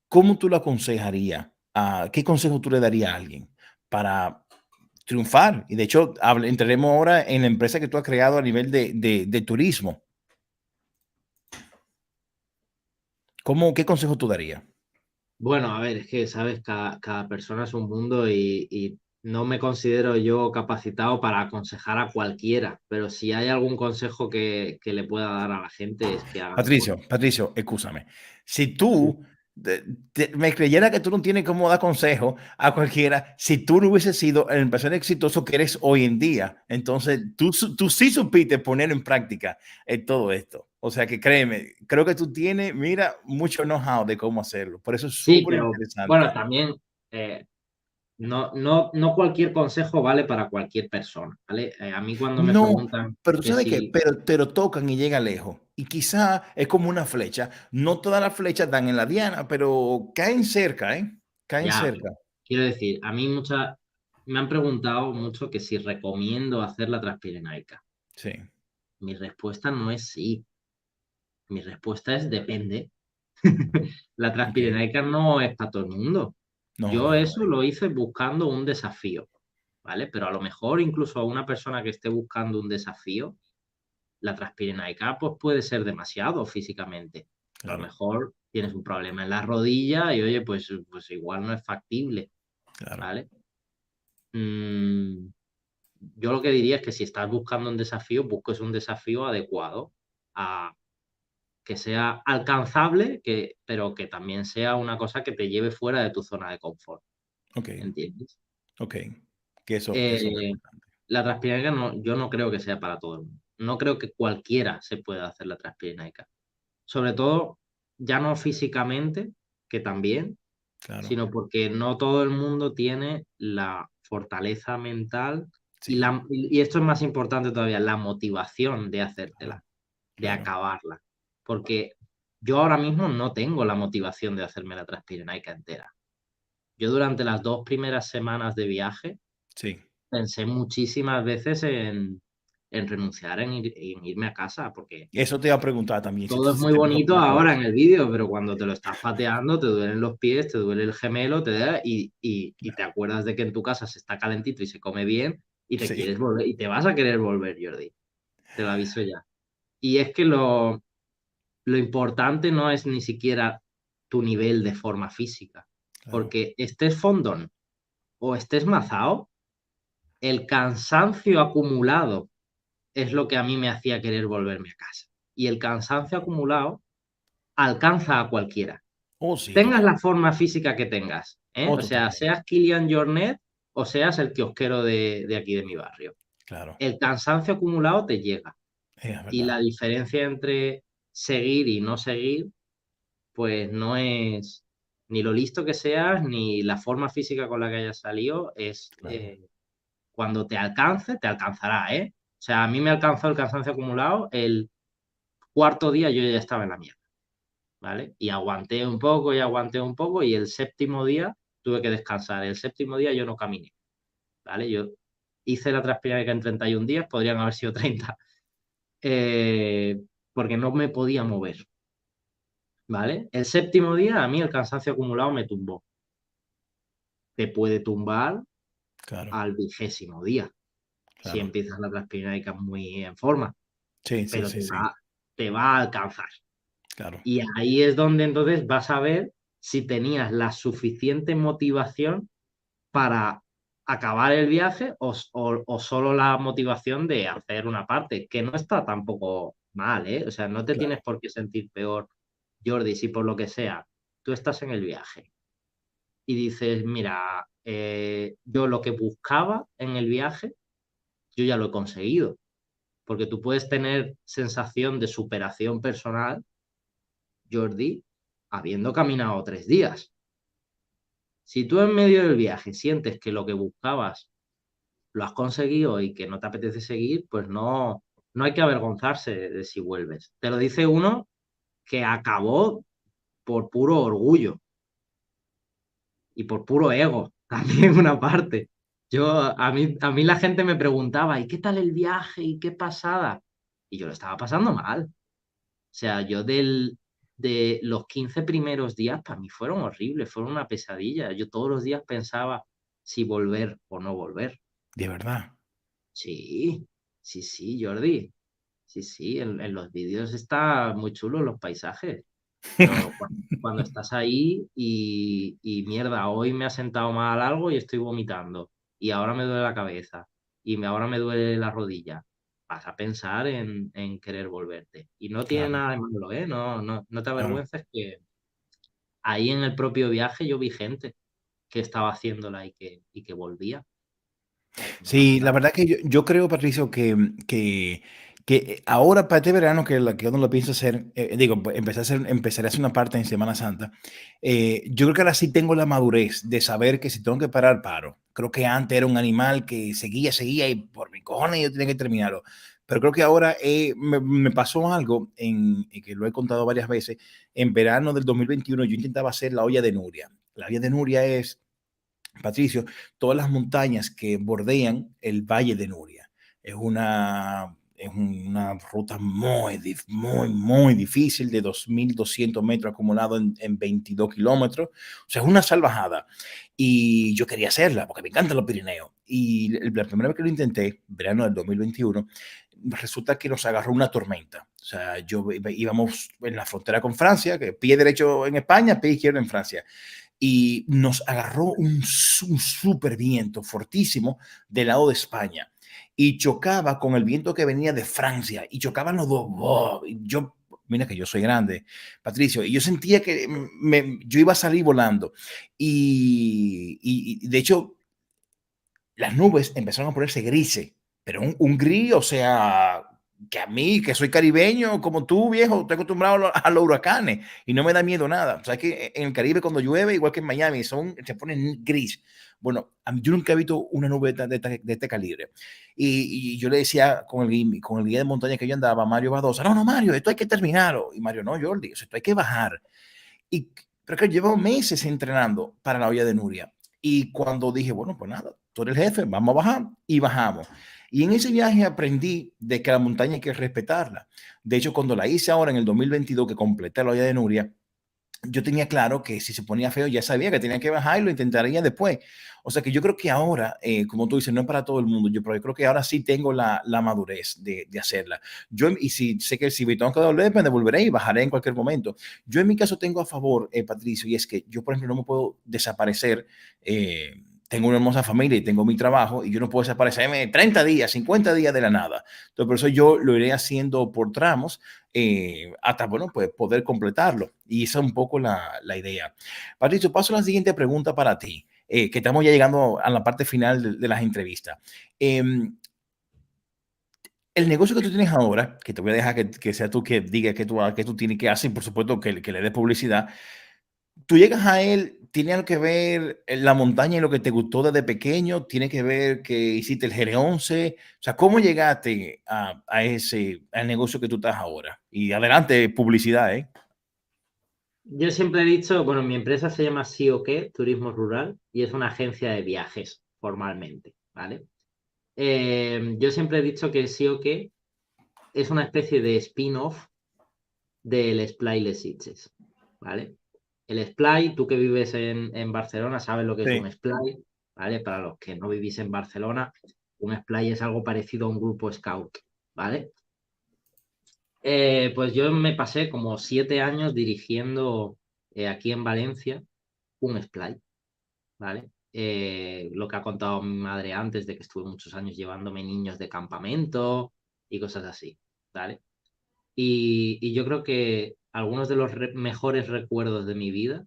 B: ¿Cómo tú lo aconsejarías? ¿Qué consejo tú le darías a alguien para triunfar? Y de hecho, entraremos ahora en la empresa que tú has creado a nivel de turismo. ¿Qué consejo tú darías?
C: Bueno, a ver, es que, ¿sabes? Cada persona es un mundo y no me considero yo capacitado para aconsejar a cualquiera, pero si hay algún consejo que le pueda dar a la gente es que hagan cosas.
B: Patricio, escúchame. Si tú me creyera que tú no tienes cómo dar consejo a cualquiera, si tú no hubieses sido el empresario exitoso que eres hoy en día, entonces tú sí supiste poner en práctica todo esto. O sea que créeme, creo que tú tienes, mira, mucho know-how de cómo hacerlo. Por eso es
C: Sí,
B: súper
C: pero bueno,
B: interesante.
C: también eh, no cualquier consejo vale para cualquier persona, ¿vale? A mí cuando me
B: No,
C: preguntan
B: pero tú
C: que
B: sabes qué,
C: si,
B: pero te lo tocan y llega lejos. Y quizá es como una flecha. No todas las flechas dan en la diana, pero caen cerca, ¿eh? Caen
C: ya,
B: cerca.
C: quiero decir, a mí me han preguntado mucho que si recomiendo hacer la Transpirenaica.
B: Sí.
C: Mi respuesta no es sí, mi respuesta es depende. La
B: Ok.
C: Transpirenaica no es para todo el mundo.
B: No,
C: Yo
B: no, no.
C: eso lo hice buscando un desafío, ¿vale? Pero a lo mejor incluso a una persona que esté buscando un desafío, la Transpirenaica pues puede ser demasiado físicamente. A lo
B: Claro,
C: mejor tienes un problema en la rodilla y oye, pues igual no es factible,
B: claro.
C: ¿vale? Mm, yo lo que diría es que si estás buscando un desafío, busques un desafío adecuado a que sea alcanzable, pero que también sea una cosa que te lleve fuera de tu zona de confort,
B: Ok,
C: ¿entiendes?
B: ok. Que eso es
C: Eh,
B: importante.
C: la Transpirenaica yo no creo que sea para todo el mundo. No creo que cualquiera se pueda hacer la Transpirenaica. Sobre todo, ya no físicamente, que también,
B: Claro.
C: sino porque no todo el mundo tiene la fortaleza mental
B: Sí,
C: y esto es más importante todavía, la motivación de
B: claro,
C: hacértela, de
B: claro.
C: acabarla. Porque yo ahora mismo no tengo la motivación de hacerme la Transpirenaica entera. Yo durante las 2 primeras semanas de viaje
B: Sí.
C: pensé muchísimas veces en renunciar, en irme a casa, porque
B: Eso te iba a preguntar también.
C: todo es
B: Si
C: muy
B: te empezó a
C: bonito
B: preocupar
C: ahora
B: eso.
C: en el vídeo, pero cuando te lo estás pateando, te duelen los pies, te duele el gemelo, y te acuerdas de que en tu casa se está calentito y se come bien y te
B: Sí,
C: quieres volver, y te vas a querer volver, Jordi. Te lo aviso ya. Y es que lo importante no es ni siquiera tu nivel de forma física,
B: claro.
C: porque estés fondón o estés mazao, el cansancio acumulado es lo que a mí me hacía querer volverme a casa. Y el cansancio acumulado alcanza a cualquiera.
B: Oh, sí,
C: Tengas
B: total.
C: la forma física que tengas, ¿eh?
B: Oh,
C: O sea,
B: totalmente.
C: seas Kilian Jornet o seas el kiosquero de aquí de mi barrio.
B: Claro.
C: El cansancio acumulado te llega.
B: Es
C: Y
B: verdad.
C: la diferencia entre seguir y no seguir, pues no es ni lo listo que seas, ni la forma física con la que hayas salido, es
B: Claro.
C: cuando te alcance, te alcanzará, ¿eh? O sea, a mí me alcanzó el cansancio acumulado, el cuarto día yo ya estaba en la mierda, ¿vale? Y aguanté un poco y aguanté un poco y el séptimo día tuve que descansar. El séptimo día yo no caminé, ¿vale? Yo hice la Transpirenaica en 31 días, podrían haber sido 30, porque no me podía mover, ¿vale? El séptimo día a mí el cansancio acumulado me tumbó. Te puede tumbar
B: Claro.
C: al 20º día, si
B: Claro.
C: empiezas la Transpirenaica muy en forma,
B: Sí, sí,
C: pero
B: sí, sí.
C: te va a alcanzar.
B: Claro.
C: Y ahí es donde entonces vas a ver si tenías la suficiente motivación para acabar el viaje o solo la motivación de hacer una parte, que no está tampoco mal, ¿eh? O sea, no te
B: Claro.
C: tienes por qué sentir peor, Jordi, si por lo que sea, tú estás en el viaje y dices, mira, yo lo que buscaba en el viaje, yo ya lo he conseguido, porque tú puedes tener sensación de superación personal, Jordi, habiendo caminado 3 días. Si tú en medio del viaje sientes que lo que buscabas lo has conseguido y que no te apetece seguir, pues no hay que avergonzarse de si vuelves. Te lo dice uno que acabó por puro orgullo y por puro ego, también una parte. A mí la gente me preguntaba, ¿y qué tal el viaje? ¿Y qué pasada? Y yo lo estaba pasando mal. O sea, de los 15 primeros días para mí fueron horribles, fueron una pesadilla. Yo todos los días pensaba si volver o no volver.
B: De verdad.
C: Sí, sí, Jordi. Sí, sí, en los vídeos está muy chulo los paisajes, pero cuando estás ahí y mierda, hoy me ha sentado mal algo y estoy vomitando y ahora me duele la cabeza y ahora me duele la rodilla, vas a pensar en querer volverte. Y no tiene
B: Claro.
C: nada de malo, ¿eh? No te
B: Claro.
C: avergüences que ahí en el propio viaje yo vi gente que estaba haciéndola y que volvía. No pasa
B: Sí, la
C: nada.
B: verdad que yo creo, Patricio, que ahora para este verano que uno lo pienso hacer, digo, pues, empezaré a hacer una parte en Semana Santa. Yo creo que ahora sí tengo la madurez de saber que si tengo que parar, paro. Creo que antes era un animal que seguía y por mi cojones yo tenía que terminarlo. Pero creo que ahora me pasó algo y que lo he contado varias veces. En verano del 2021 yo intentaba hacer la olla de Nuria. La olla de Nuria es, Patricio, todas las montañas que bordean el Valle de Nuria. Es una ruta muy difícil de 2.200 metros acumulados en 22 kilómetros. O sea, es una salvajada. Y yo quería hacerla porque me encantan los Pirineos. Y la primera vez que lo intenté, verano del 2021, resulta que nos agarró una tormenta. O sea, íbamos en la frontera con Francia, que pie derecho en España, pie izquierdo en Francia, y nos agarró un súper viento fortísimo del lado de España y chocaba con el viento que venía de Francia y chocaban los dos. ¡Wow! Y yo, mira que yo soy grande, Patricio, y yo sentía que yo iba a salir volando y de hecho las nubes empezaron a ponerse grises, pero un gris, o sea, que a mí, que soy caribeño, como tú, viejo, estoy acostumbrado a los huracanes y no me da miedo nada. O sea, que en el Caribe cuando llueve, igual que en Miami, se pone gris. Bueno, yo nunca he visto una nube de este calibre. Y yo le decía con el guía de montaña que yo andaba, Mario Badosa, no, Mario, esto hay que terminarlo. Y Mario, no, Jordi, esto hay que bajar. Pero que llevo meses entrenando para la olla de Nuria. Y cuando dije, bueno, pues nada, tú eres el jefe, vamos a bajar, y bajamos. Y en ese viaje aprendí de que la montaña hay que respetarla. De hecho, cuando la hice ahora en el 2022, que completé la olla de Nuria, yo tenía claro que si se ponía feo ya sabía que tenía que bajar y lo intentaría después. O sea que yo creo que ahora, como tú dices, no es para todo el mundo, pero yo creo que ahora sí tengo la madurez de hacerla. Y si sé que si me tengo que volver, me devolveré y bajaré en cualquier momento. Yo en mi caso tengo a favor, Patricio, y es que yo, por ejemplo, no me puedo desaparecer. Tengo una hermosa familia y tengo mi trabajo y yo no puedo desaparecerme 30 días, 50 días de la nada. Entonces, por eso yo lo iré haciendo por tramos hasta, bueno, pues poder completarlo. Y esa es un poco la idea. Patricio, paso a la siguiente pregunta para ti, que estamos ya llegando a la parte final de las entrevistas. El negocio que tú tienes ahora, que te voy a dejar que sea tú que diga que tú tienes que hacer, por supuesto que le dé publicidad. Tú llegas a él, ¿tiene algo que ver la montaña y lo que te gustó desde pequeño? ¿Tiene que ver que hiciste el G11? O sea, ¿cómo llegaste al negocio que tú estás ahora? Y adelante, publicidad, ¿eh?
C: Yo siempre he dicho, bueno, mi empresa se llama SIOK, Turismo Rural, y es una agencia de viajes, formalmente, ¿vale? Yo siempre he dicho que SIOK es una especie de spin-off del Splay Les Sitges, ¿vale? El Splay, tú que vives en Barcelona sabes lo que es un Splay, ¿vale? Para los que no vivís en Barcelona, un Splay es algo parecido a un grupo scout, ¿vale? Pues yo me pasé como 7 años dirigiendo aquí en Valencia un Splay, ¿vale? Lo que ha contado mi madre antes de que estuve muchos años llevándome niños de campamento y cosas así, ¿vale? Y yo creo que algunos de los mejores recuerdos de mi vida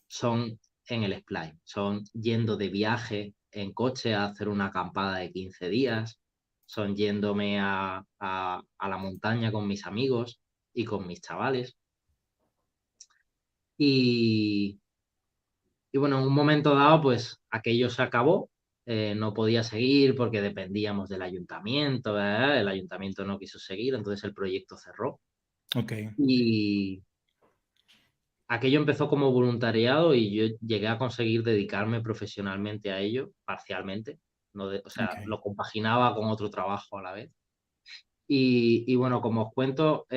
C: son en el Splay, son yendo de viaje en coche a hacer una acampada de 15 días, son yéndome a la montaña con mis amigos y con mis chavales. Y bueno, en un momento dado, pues aquello se acabó, no podía seguir porque dependíamos del ayuntamiento, ¿verdad? El ayuntamiento no quiso seguir, entonces el proyecto cerró.
B: Ok.
C: Y aquello empezó como voluntariado y yo llegué a conseguir dedicarme profesionalmente a ello, parcialmente. O sea,
B: Okay.
C: lo compaginaba con otro trabajo a la vez. Y bueno, como os cuento,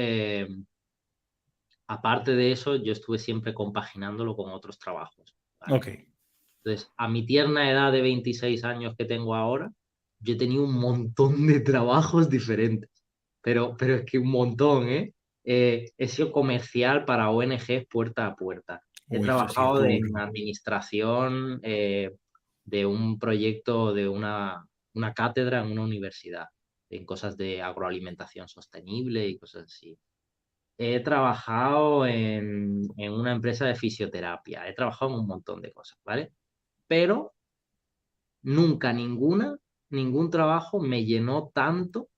C: aparte de eso, yo estuve siempre compaginándolo con otros trabajos, ¿vale?
B: Ok.
C: Entonces, a mi tierna edad de 26 años que tengo ahora, yo he tenido un montón de trabajos diferentes. Pero es que un montón, ¿eh? He sido comercial para ONGs puerta a puerta. He
B: Uy, eso sí es
C: trabajado
B: duro.
C: en administración de un proyecto de una cátedra en una universidad, en cosas de agroalimentación sostenible y cosas así. He trabajado en una empresa de fisioterapia, he trabajado en un montón de cosas, ¿vale? Pero nunca ningún trabajo me llenó tanto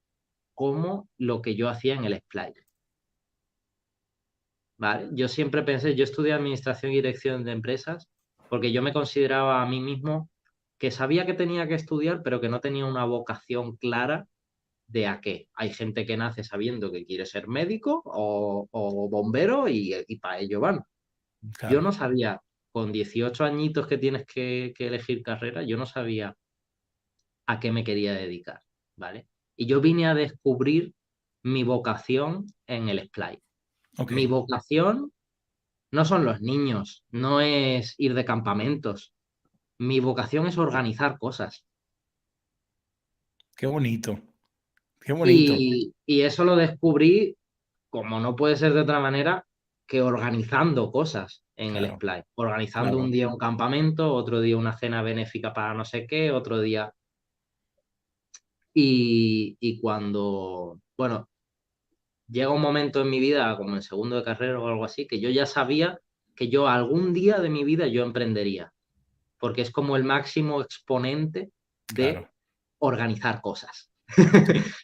C: como lo que yo hacía en el Splay. ¿Vale? Yo siempre pensé, yo estudié administración y dirección de empresas porque yo me consideraba a mí mismo que sabía que tenía que estudiar, pero que no tenía una vocación clara de a qué. Hay gente que nace sabiendo que quiere ser médico o bombero y para ello van. Yo
B: Claro.
C: no sabía, con 18 añitos que tienes que elegir carrera, yo no sabía a qué me quería dedicar, ¿vale? Y yo vine a descubrir mi vocación en el Splay.
B: Ok.
C: Mi vocación no son los niños, no es ir de campamentos. Mi vocación es organizar cosas.
B: Qué bonito. Qué bonito.
C: Y eso lo descubrí, como no puede ser de otra manera, que organizando cosas en el
B: Claro.
C: Splay. Organizando
B: Claro.
C: un día un campamento, otro día una cena benéfica para no sé qué, otro día. Y cuando, bueno, llega un momento en mi vida, como en segundo de carrera o algo así, que yo ya sabía que yo algún día de mi vida yo emprendería, porque es como el máximo exponente de
B: Claro.
C: organizar cosas.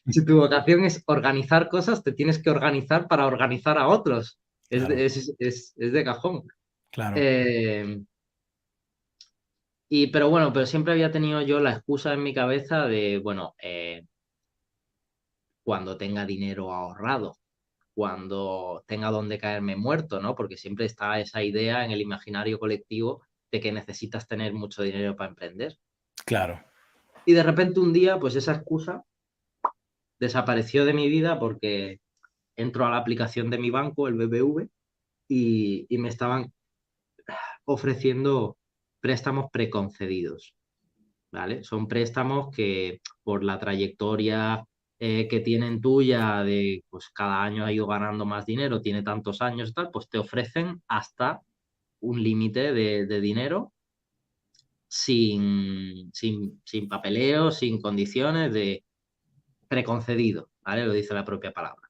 C: Si tu vocación es organizar cosas, te tienes que organizar para organizar a otros.
B: Claro.
C: Es de cajón.
B: Claro.
C: Pero bueno, pero siempre había tenido yo la excusa en mi cabeza de, bueno, cuando tenga dinero ahorrado, cuando tenga donde caerme muerto, ¿no? Porque siempre está esa idea en el imaginario colectivo de que necesitas tener mucho dinero para emprender.
B: Claro.
C: Y de repente un día, pues esa excusa desapareció de mi vida porque entro a la aplicación de mi banco, el BBV, y me estaban ofreciendo préstamos preconcedidos, ¿vale? Son préstamos que por la trayectoria que tienen tuya de, pues cada año ha ido ganando más dinero, tiene tantos años y tal, pues te ofrecen hasta un límite de dinero sin papeleo, sin condiciones, de preconcedido, ¿vale? Lo dice la propia palabra.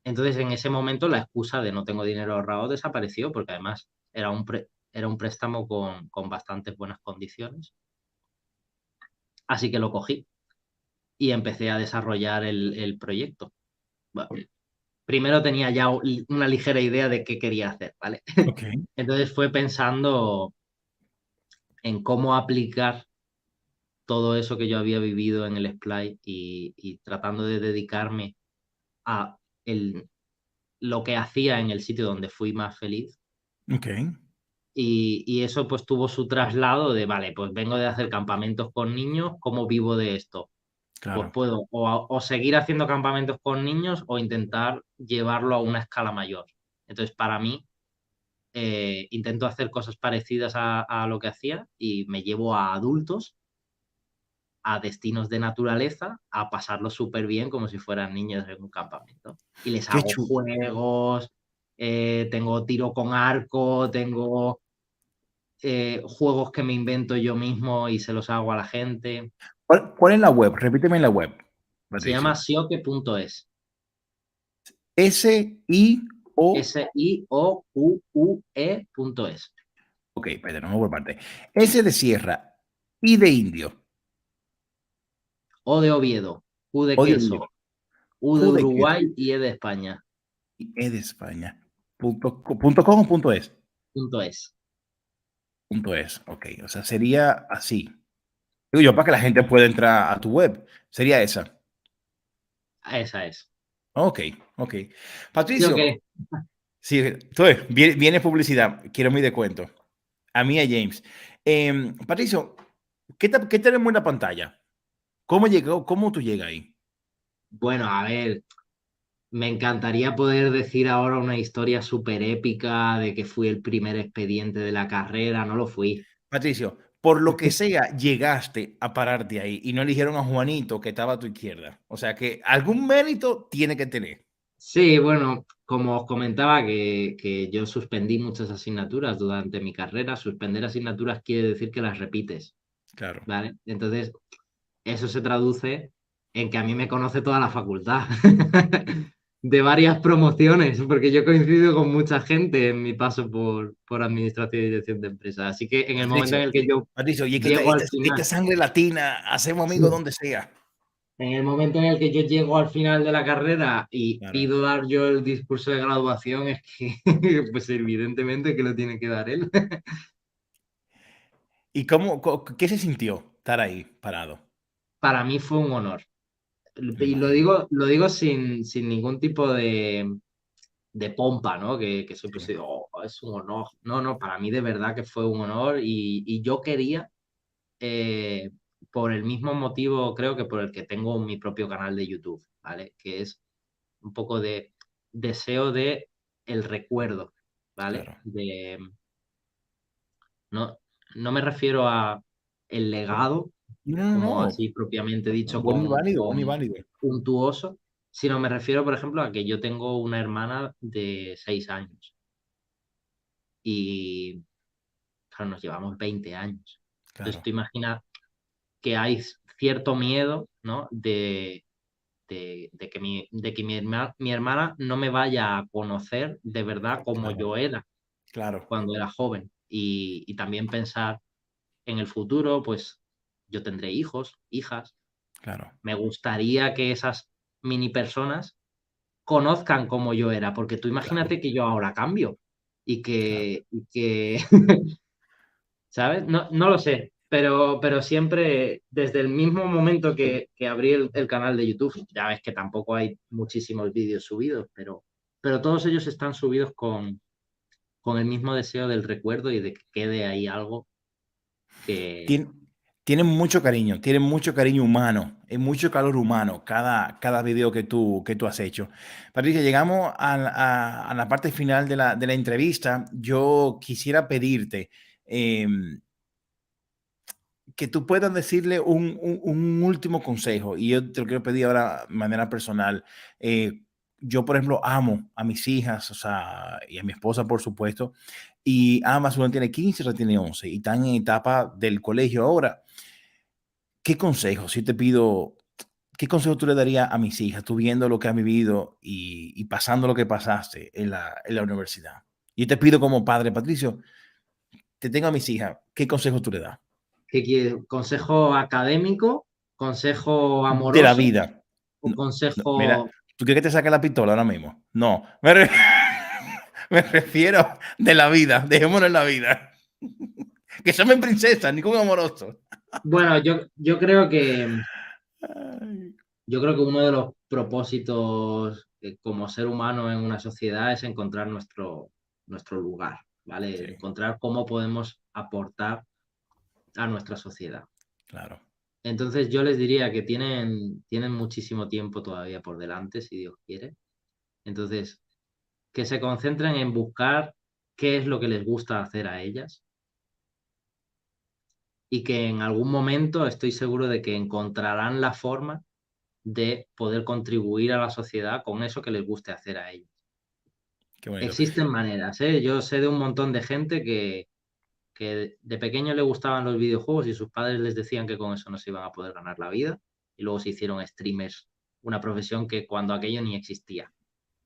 C: Entonces, en ese momento, la excusa de no tengo dinero ahorrado desapareció, porque además era un préstamo con bastantes buenas condiciones. Así que lo cogí y empecé a desarrollar el proyecto. Bueno, primero tenía ya una ligera idea de qué quería hacer, ¿vale?
B: Okay.
C: Entonces fue pensando en cómo aplicar todo eso que yo había vivido en el Splay y tratando de dedicarme a lo que hacía en el sitio donde fui más feliz.
B: Okay.
C: Y eso pues tuvo su traslado de, vale, pues vengo de hacer campamentos con niños, ¿cómo vivo de esto?
B: Claro.
C: Pues puedo o seguir haciendo campamentos con niños o intentar llevarlo a una escala mayor. Entonces, para mí, intento hacer cosas parecidas a lo que hacía y me llevo a adultos a destinos de naturaleza a pasarlo súper bien como si fueran niños en un campamento. Y les
B: Qué
C: hago
B: chulo.
C: juegos, tengo tiro con arco, tengo juegos que me invento yo mismo y se los hago a la gente.
B: ¿Cuál es la web? Repíteme la web,
C: Se
B: Patricio.
C: llama sioque.es.
B: S-I-O.
C: SIOQUE.es.
B: Ok, espérate, no por parte. S de Sierra, I de Indio,
C: O de Oviedo, U de
B: O de Indio,
C: queso, U de
B: Q de queso
C: Uruguay y E de España.
B: y E de España. ¿Com o punto es?
C: .es.
B: Punto es, ok. O sea, sería así. Digo yo, para que la gente pueda entrar a tu web. Sería esa.
C: Esa es.
B: Ok, ok.
C: ¿Sí o
B: Patricio,
C: qué?
B: sí, viene publicidad. Quiero mi descuento. A mí, a James. Patricio, ¿qué tenemos en la pantalla? ¿Cómo tú llegas ahí?
C: Bueno, a ver, me encantaría poder decir ahora una historia súper épica de que fui el primer expediente de la carrera, no lo fui.
B: Patricio, por lo que sea, llegaste a pararte ahí y no eligieron a Juanito que estaba a tu izquierda. O sea que algún mérito tiene que tener.
C: Sí, bueno, como os comentaba que yo suspendí muchas asignaturas durante mi carrera, suspender asignaturas quiere decir que las repites,
B: Claro.
C: ¿vale? Entonces, eso se traduce en que a mí me conoce toda la facultad de varias promociones, porque yo coincido con mucha gente en mi paso por administración y dirección de empresas. Así que en el momento en el que yo
B: Patricio, y es que
C: llego al
B: esta
C: final,
B: sangre latina, hacemos amigos donde sea.
C: en el momento en el que yo llego al final de la carrera y
B: Claro.
C: pido dar yo el discurso de graduación, es que, pues evidentemente que lo tiene que dar él.
B: ¿Y qué se sintió estar ahí parado?
C: Para mí fue un honor.
B: Me
C: Y
B: imagino.
C: lo digo sin ningún tipo de pompa, ¿no? Que siempre
B: Sí,
C: se dice, oh, es un honor. No, no, para mí de verdad que fue un honor y yo quería, eh, por el mismo motivo, creo que por el que tengo mi propio canal de YouTube, ¿vale? Que es un poco de deseo de el recuerdo, ¿vale?
B: claro.
C: No, no me refiero a el legado,
B: No, no,
C: como
B: no.
C: así propiamente dicho,
B: Bueno y válido, bueno y
C: con
B: válido.
C: untuoso, sino me refiero, por ejemplo, a que yo tengo una hermana de 6 años y claro, nos llevamos 20 años. Entonces
B: Claro,
C: tú imaginas que hay cierto miedo, ¿no? De que mi hermana no me vaya a conocer de verdad como
B: claro,
C: yo era
B: claro.
C: cuando era joven. Y también pensar en el futuro, pues yo tendré hijos, hijas,
B: Claro.
C: Me gustaría que esas mini personas conozcan cómo yo era, porque tú imagínate que yo ahora cambio y que ¿sabes? No lo sé, pero siempre desde el mismo momento que abrí el canal de YouTube, ya ves que tampoco hay muchísimos vídeos subidos, pero todos ellos están subidos con el mismo deseo del recuerdo y de que quede ahí algo que...
B: Tien- Tienen mucho cariño humano, mucho calor humano cada video que tú has hecho. Patricia, llegamos a la parte final de la entrevista. Yo quisiera pedirte que tú puedas decirle un último consejo, y yo te lo quiero pedir ahora de manera personal. Yo, por ejemplo, amo a mis hijas, o sea, y a mi esposa, por supuesto, y ambas, una tiene 15, otra tiene 11, y están en etapa del colegio ahora. ¿Qué consejo, si te pido, qué consejo tú le darías a mis hijas, tú viendo lo que has vivido y pasando lo que pasaste en la universidad? Yo te pido como padre, Patricio, te tengo a mis hijas, ¿qué consejo tú le das?
C: ¿Qué quieres? ¿Consejo académico? ¿Consejo
B: De la
C: amoroso?
B: vida.
C: ¿O
B: No, no, mira,
C: consejo...
B: ¿tú quieres que te saque la pistola ahora mismo? No, me refiero de la vida, dejémonos en la vida. Que llamen princesa, ningún amoroso.
C: Bueno, yo creo que...
B: Ay,
C: Yo creo que uno de los propósitos como ser humano en una sociedad es encontrar nuestro lugar, ¿vale?
B: sí,
C: Encontrar cómo podemos aportar a nuestra sociedad.
B: claro.
C: Entonces yo les diría que tienen muchísimo tiempo todavía por delante, si Dios quiere. Entonces, que se concentren en buscar qué es lo que les gusta hacer a ellas y que en algún momento estoy seguro de que encontrarán la forma de poder contribuir a la sociedad con eso que les guste hacer a ellos.
B: Qué bonito.
C: Existen maneras, ¿eh? Yo sé de un montón de gente que de pequeño le gustaban los videojuegos y sus padres les decían que con eso no se iban a poder ganar la vida y luego se hicieron streamers, una profesión que cuando aquello ni existía.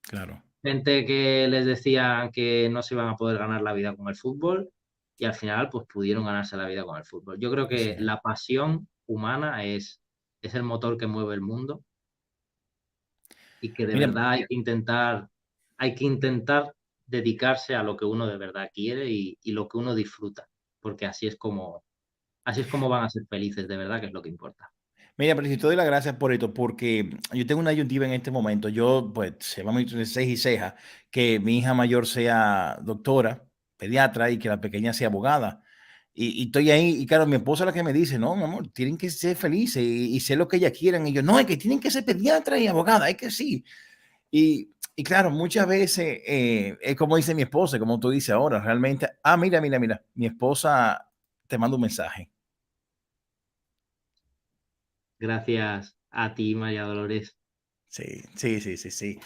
B: Claro.
C: Gente que les decían que no se iban a poder ganar la vida con el fútbol y al final pues pudieron ganarse la vida con el fútbol. Yo creo
B: Sí.
C: que la pasión humana es el motor que mueve el mundo y que de
B: Mira,
C: verdad hay que intentar dedicarse a lo que uno de verdad quiere y lo que uno disfruta, porque así es como van a ser felices de verdad, que es lo que importa.
B: mira, pero si te doy las gracias por esto, porque yo tengo una ayuntiva en este momento. Yo, pues, se va entre ceja y ceja que mi hija mayor sea doctora, pediatra, y que la pequeña sea abogada. Y estoy ahí, y claro, mi esposa es la que me dice, no, mi amor, tienen que ser felices y ser lo que ellas quieran. Y yo, no, es que tienen que ser pediatra y abogada, es que sí. Y claro, muchas veces es como dice mi esposa, como tú dices ahora, realmente, mira, mi esposa te manda un mensaje.
C: Gracias a ti, María Dolores.
B: Sí, sí, sí, sí, sí.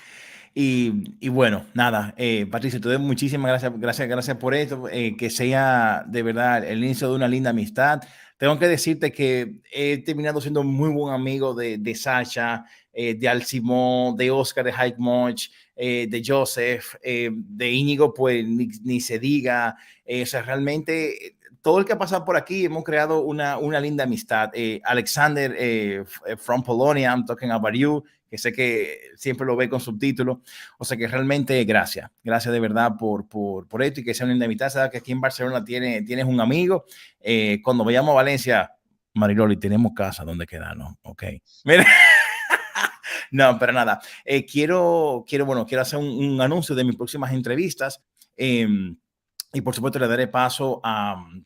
B: Y bueno, nada, Patricia, te doy muchísimas gracias por esto, que sea de verdad el inicio de una linda amistad. Tengo que decirte que he terminado siendo muy buen amigo de Sasha, de Alcimón, de Oscar de Hike Munch, de Joseph, de Íñigo, pues ni se diga. O sea, realmente todo el que ha pasado por aquí hemos creado una linda amistad. Alexander from Polonia, I'm talking about you, que sé que siempre lo ve con subtítulos. O sea que realmente gracias de verdad por esto y que sea una linda amistad. Sabes que aquí en Barcelona tienes un amigo. Cuando vayamos a Valencia, Mariloli, tenemos casa donde quedarnos, ok. Mira. No, pero nada. Quiero hacer un anuncio de mis próximas entrevistas. Y por supuesto le daré paso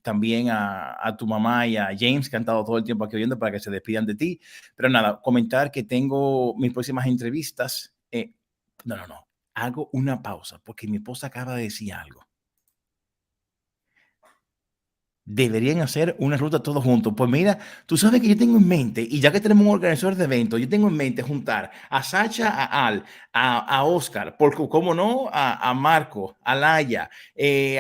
B: también a tu mamá y a James, que han estado todo el tiempo aquí oyendo, para que se despidan de ti. Pero nada, comentar que tengo mis próximas entrevistas. No. Hago una pausa porque mi esposa acaba de decir algo. Deberían hacer una ruta todos juntos. Pues mira, tú sabes que yo tengo en mente, y ya que tenemos un organizador de eventos, yo tengo en mente juntar a Sacha, a Al, a Oscar, porque cómo no, a Marco, a Laia,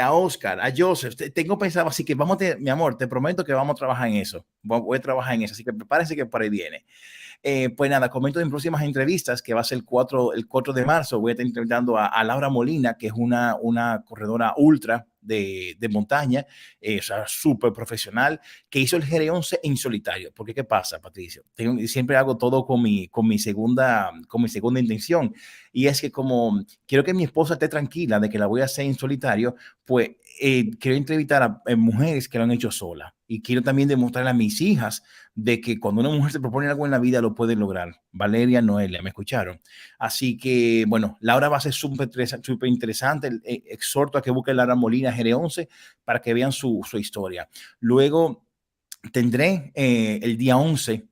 B: a Oscar, a Joseph. Tengo pensado, así que mi amor, te prometo que vamos a trabajar en eso. Voy a trabajar en eso, así que prepárense que por ahí viene. Pues nada, comento en próximas entrevistas, que va a ser el 4 de marzo. Voy a estar entrevistando a Laura Molina, que es una corredora ultra de montaña, o sea, súper profesional, que hizo el GR11 en solitario. Porque, ¿qué pasa, Patricio? Siempre hago todo con mi segunda intención. Y es que como quiero que mi esposa esté tranquila de que la voy a hacer en solitario, pues quiero entrevistar a mujeres que lo han hecho sola. Y quiero también demostrarle a mis hijas de que cuando una mujer se propone algo en la vida, lo puede lograr. Valeria, Noelia, ¿me escucharon? Así que, bueno, Laura va a ser súper interesante. Exhorto a que busquen Laura Molina GR11 para que vean su historia. Luego tendré el día 11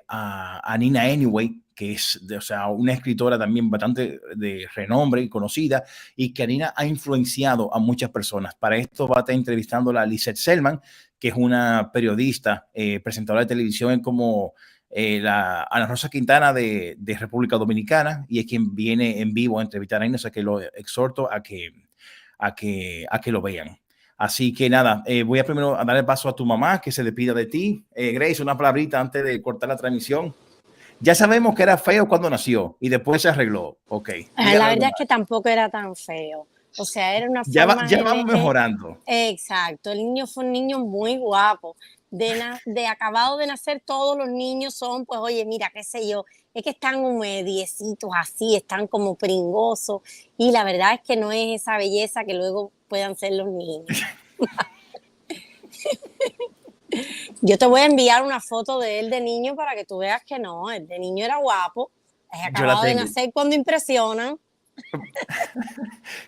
B: a Nina Anyway, que es o sea, una escritora también bastante de renombre y conocida, y que Nina ha influenciado a muchas personas. Para esto va a estar entrevistando a Lisette Selman, que es una periodista, presentadora de televisión como la Ana Rosa Quintana de República Dominicana, y es quien viene en vivo a entrevistar a Nina, o sea que lo exhorto a que lo vean. Así que nada, voy a primero a darle paso a tu mamá, que se despida de ti. Grace, una palabrita antes de cortar la transmisión. Ya sabemos que era feo cuando nació y después se arregló. Ok.
E: La verdad es que tampoco era tan feo. O sea, era una forma...
B: Ya vamos mejorando.
E: Exacto. El niño fue un niño muy guapo. De acabado de nacer, todos los niños son, pues, oye, mira, qué sé yo, es que están humediecitos así, están como pringosos. Y la verdad es que no es esa belleza que luego puedan ser los niños. Yo te voy a enviar una foto de él de niño para que tú veas que no, el de niño era guapo. Es acabado de nacer cuando impresionan.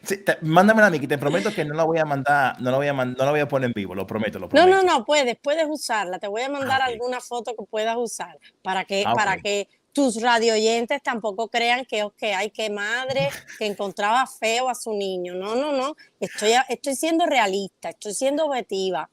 B: Sí, mándamela a mí, que te prometo que no la voy a mandar, no la voy a poner en vivo, lo prometo.
E: No, puedes usarla. Te voy a mandar alguna foto que puedas usar para que tus radio oyentes tampoco crean que, ay, qué madre que encontraba feo a su niño. No. Estoy siendo realista, estoy siendo objetiva.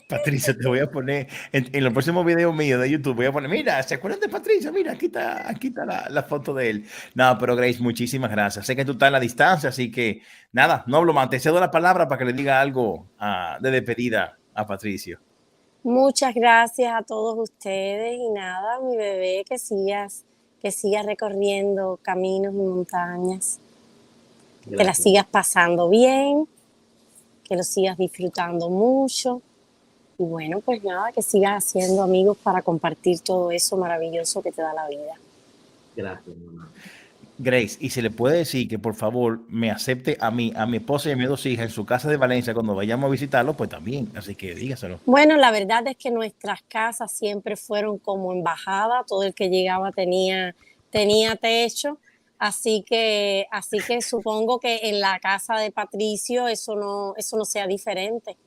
B: Patricia, te voy a poner en los próximos videos míos de YouTube, voy a poner, mira, ¿se acuerdan de Patricia? Mira, aquí está la foto de él. No, pero Grace, muchísimas gracias. Sé que tú estás en la distancia, así que nada, no hablo más. Te cedo la palabra para que le diga algo de despedida a Patricio.
E: Muchas gracias a todos ustedes y nada, mi bebé, que sigas recorriendo caminos y montañas, gracias. Que la sigas pasando bien, que lo sigas disfrutando mucho y bueno, pues nada, que sigas haciendo amigos para compartir todo eso maravilloso que te da la vida.
C: Gracias, mamá.
B: Grace, y se le puede decir que por favor me acepte a mí, a mi esposa y a mis 2 hijas en su casa de Valencia cuando vayamos a visitarlo, pues también, así que dígaselo.
E: Bueno, la verdad es que nuestras casas siempre fueron como embajada, todo el que llegaba tenía techo. Así que supongo que en la casa de Patricio eso no sea diferente.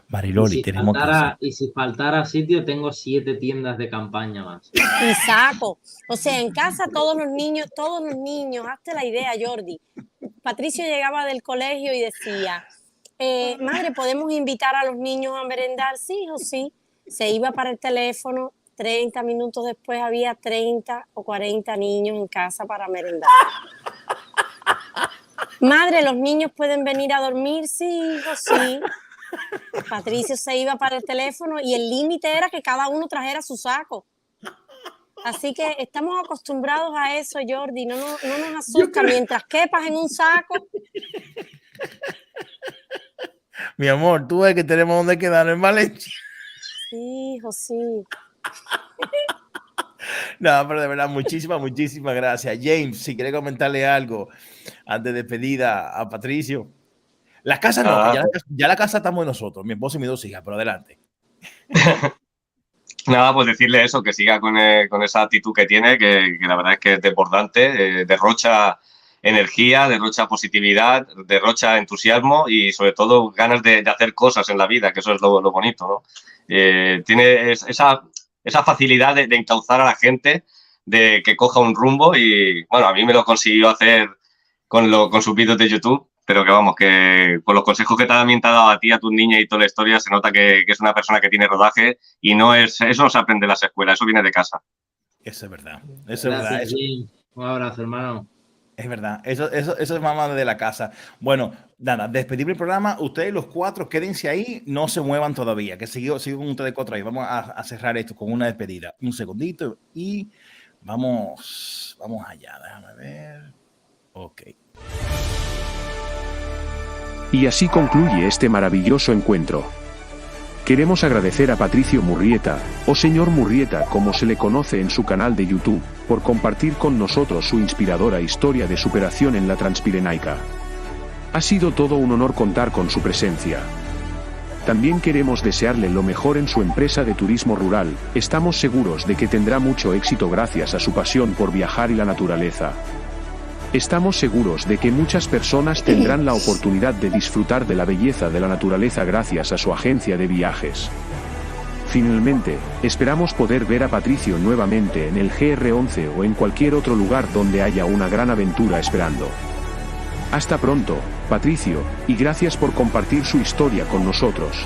B: Mariloli, tenemos casa.
C: Y si faltara sitio, tengo 7 tiendas de campaña más.
E: Y saco. O sea, en casa todos los niños, hazte la idea, Jordi. Patricio llegaba del colegio y decía, madre, ¿podemos invitar a los niños a merendar? Sí, hijo, sí. Se iba para el teléfono. 30 minutos después había 30 o 40 niños en casa para merendar. Madre, ¿los niños pueden venir a dormir? Sí, hijo, sí. Patricio se iba para el teléfono y el límite era que cada uno trajera su saco. Así que estamos acostumbrados a eso, Jordi. No nos asusta mientras quepas en un saco.
B: Mi amor, tú ves que tenemos donde quedar en Valencia.
E: Sí, hijo, sí.
B: No, pero de verdad, muchísimas gracias. James, si quiere comentarle algo antes de despedida a Patricio. La casa no, ya la casa estamos nosotros, mi esposa y mis 2 hijas, pero adelante.
H: Nada, pues decirle eso, que siga con esa actitud que tiene, que la verdad es que es desbordante, derrocha energía, derrocha positividad, derrocha entusiasmo y sobre todo ganas de hacer cosas en la vida, que eso es lo bonito, ¿no? Tiene esa facilidad de encauzar a la gente, de que coja un rumbo y, bueno, a mí me lo consiguió hacer con sus vídeos de YouTube, pero que vamos, que con los consejos que también te ha dado a ti, a tus niñas y toda la historia, se nota que es una persona que tiene rodaje y eso no se aprende en las escuelas, eso viene de casa.
B: Eso es verdad.
C: Eso es verdad. Un abrazo, hermano.
B: Es verdad, eso es mamá de la casa. Bueno, nada, despedir el programa. Ustedes los 4 quédense ahí, no se muevan todavía, que sigo ustedes 4 ahí. Vamos a cerrar esto con una despedida. Un segundito y vamos allá. Déjame ver. Ok.
I: Y así concluye este maravilloso encuentro. Queremos agradecer a Patricio Murrieta, o señor Murrieta como se le conoce en su canal de YouTube, por compartir con nosotros su inspiradora historia de superación en la Transpirenaica. Ha sido todo un honor contar con su presencia. También queremos desearle lo mejor en su empresa de turismo rural, estamos seguros de que tendrá mucho éxito gracias a su pasión por viajar y la naturaleza. Estamos seguros de que muchas personas tendrán la oportunidad de disfrutar de la belleza de la naturaleza gracias a su agencia de viajes. Finalmente, esperamos poder ver a Patricio nuevamente en el GR11 o en cualquier otro lugar donde haya una gran aventura esperando. Hasta pronto, Patricio, y gracias por compartir su historia con nosotros.